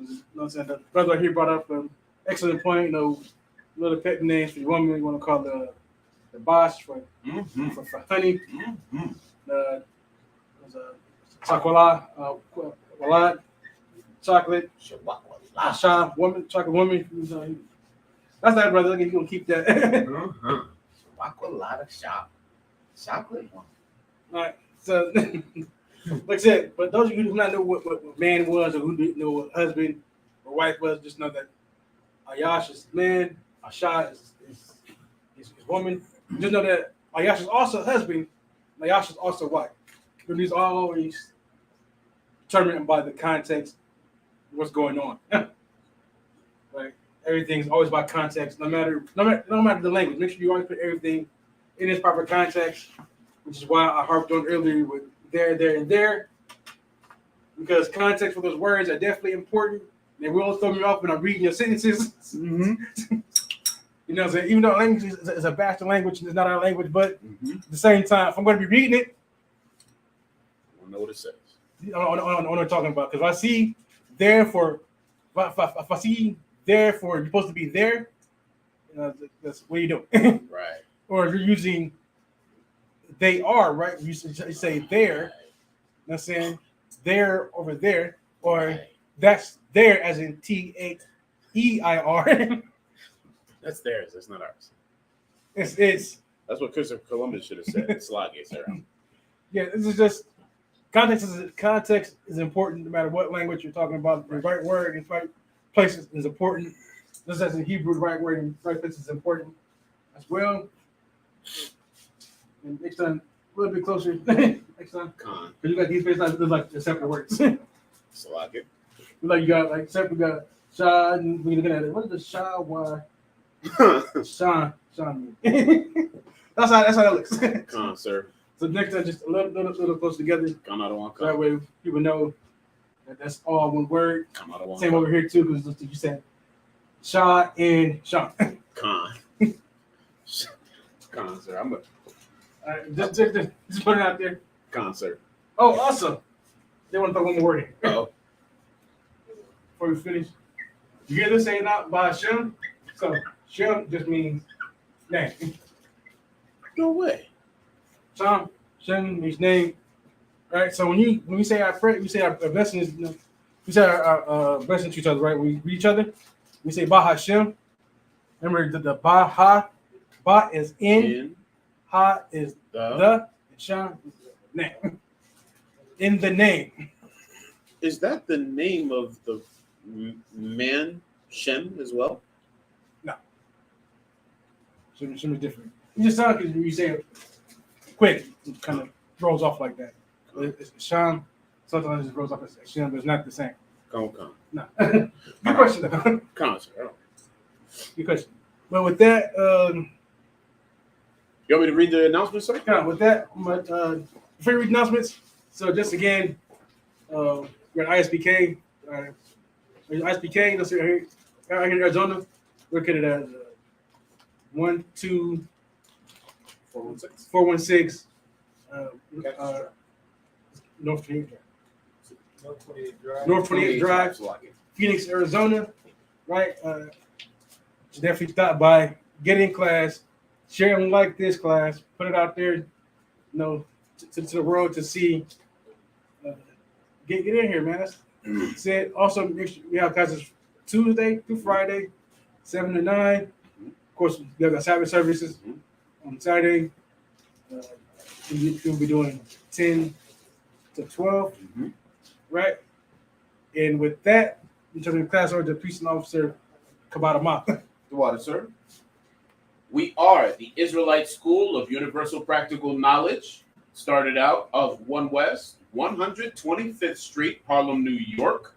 You know, the brother here brought up an excellent point. You know, little pet names for your woman. You want to call the boss for honey. There's a chocolate, walad, chocolate, Lashawan woman, chocolate woman. That's that, brother. You're gonna keep that. Chocolate one. All right. So, like I said, but those of you who do not know what man was or who didn't know what husband or wife was, just know that Ayash is man, Asha is woman. Just know that Ayash is also husband, Ayash is also wife. But these are always determined by the context, what's going on. Like everything's always about context, no matter the language. Make sure you always put everything in its proper context, which is why I harped on earlier with there, and there, because context for those words are definitely important. They will throw me off when I'm reading your sentences. Mm-hmm. You know, so even though language is a bastard language, it's not our language, but at the same time, if I'm going to be reading it, I don't know what it says. I know what I'm talking about. Because if I see there for, if I see there for, you're supposed to be there, that's what are you doing? Right. Or if you're using they are, right? You say there, you know what I'm saying? There over there, or that's there as in THEIR. That's theirs. That's not ours. It's That's what Christopher Columbus should have said. Slaggy, sir. yeah. This is just context is important no matter what language you're talking about. The right word in right places is important. Just as in Hebrew, the right word in right places is important as well. And next time, a little bit closer. Next time, Con. because you got these places like the separate words. Slaggy. Like you got like separate. We got Shah, and we're looking at it. What is the Shah? Why? Sean. That's how that looks. Con, sir. So next time, just a little close together. Come out of one So that cup. way people know that that's all one word. Come out of one Same cup. over here too, because you said Shah and Sean. Con. Con, sir. I'm a All right, just put it out there. con, sir. Oh, awesome. They want to throw one more word in Oh. before we finish. You hear this saying out by Shem? So Shem just means name. No way. Shem means name. All right. So when we say our prayer, we say our blessings. We say our blessings to each other, right? We greet each other. We say Bah Hashem. Remember the Ba is in, Ha is the, and Shem is the name. In the name. Is that the name of the man Shem as well? No. Shem is different. You just sound because you say it quick, it kind of rolls off like that. It's Shem. Sometimes it just rolls off as Shem, but it's not the same. Con. No. Good question, though. Con, sir. Good question. But with that, You want me to read the announcement, sir? with that, before we read announcements, so just again, we're at ISBK. ISBK, let's see here. right here in Arizona, look at it as 416 North 28th Drive. North 28th Drive. North 28th Drive, Slovakia. Phoenix, Arizona. Right? Definitely stop by, get in class, share and like this class, put it out there, to the world to see. Get in here, man. That's it. Also, make sure we have classes Tuesday through Friday, 7 to 9. Of course, we have the Sabbath services on Saturday. We'll be doing 10 to 12, right? And with that, we turn the class over to Police Officer Kabarama. The water, sir. We are the Israelite School of Universal Practical Knowledge. Started out of 1 West, 125th Street, Harlem, New York.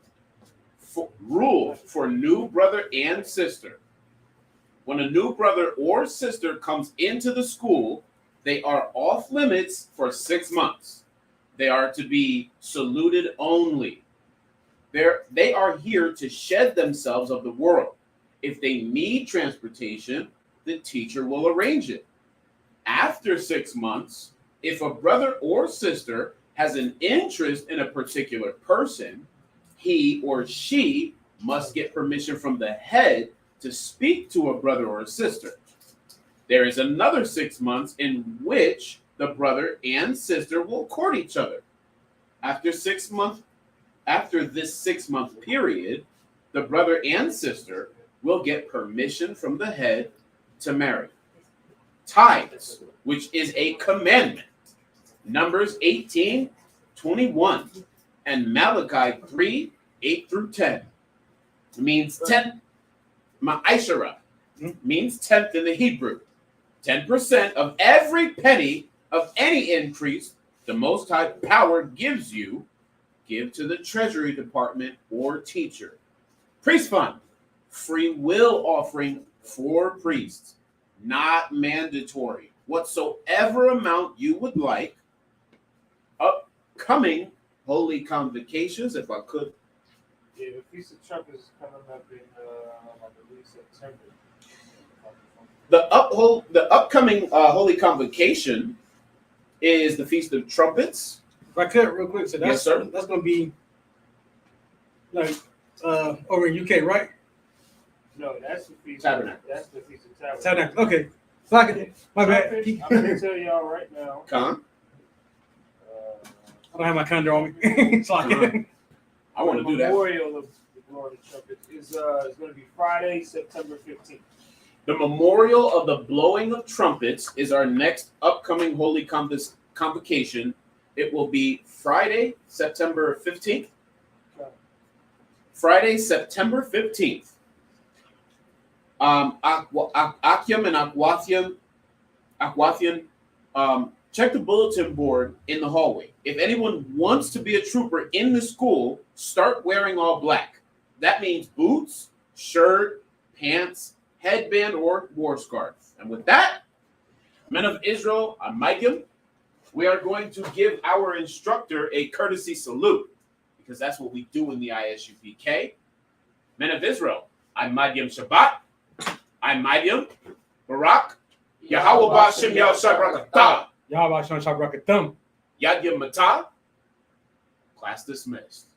Rule for new brother and sister. When a new brother or sister comes into the school, they are off limits for 6 months. They are to be saluted only. They are here to shed themselves of the world. If they need transportation, the teacher will arrange it. After 6 months, if a brother or sister has an interest in a particular person, he or she must get permission from the head to speak to a brother or a sister. There is another 6 months in which the brother and sister will court each other. After this 6-month period, the brother and sister will get permission from the head to marry. Tithes, which is a commandment. Numbers 18:21 and Malachi 3:8 through 10. It means 10. Ma'ashara means 10th in the Hebrew. 10% of every penny of any increase the Most High Power gives you, give to the Treasury Department or teacher. Priest fund, free will offering for priests, not mandatory. Whatsoever amount you would like. Upcoming holy convocations, if I could. Yeah, the Feast of Trumpets is coming up in, I believe, September. The upcoming holy convocation is the Feast of Trumpets. If I could, real quick, so that's, Yes, sir. That's going to be like over in UK, right? No, that's the Feast Tabernacle. That's the Feast of Tabernacle. Tabernacle. Okay. So my bad. Trumpets, I'm going to tell y'all right now. Con. I don't have my calendar on me. So I want to do that. Memorial of the Glory of the Trumpets is going to be Friday, September 15th. The memorial of the blowing of trumpets is our next upcoming holy convocation. It will be Friday, September 15th. Friday, September 15th. Akyam and Akwathian, check the bulletin board in the hallway. If anyone wants to be a trooper in the school, start wearing all black. That means boots, shirt, pants, headband, or war scarf. And with that, men of Israel, I'm Micah. We are going to give our instructor a courtesy salute because that's what we do in the ISUPK. Men of Israel, I'm Madiam Shabbat. I'm Madiam Barak. Yahweh Bashem Yah Shabrakatah. Y'all about Sean Shabrakathum. Yad Yom Matah. Class dismissed.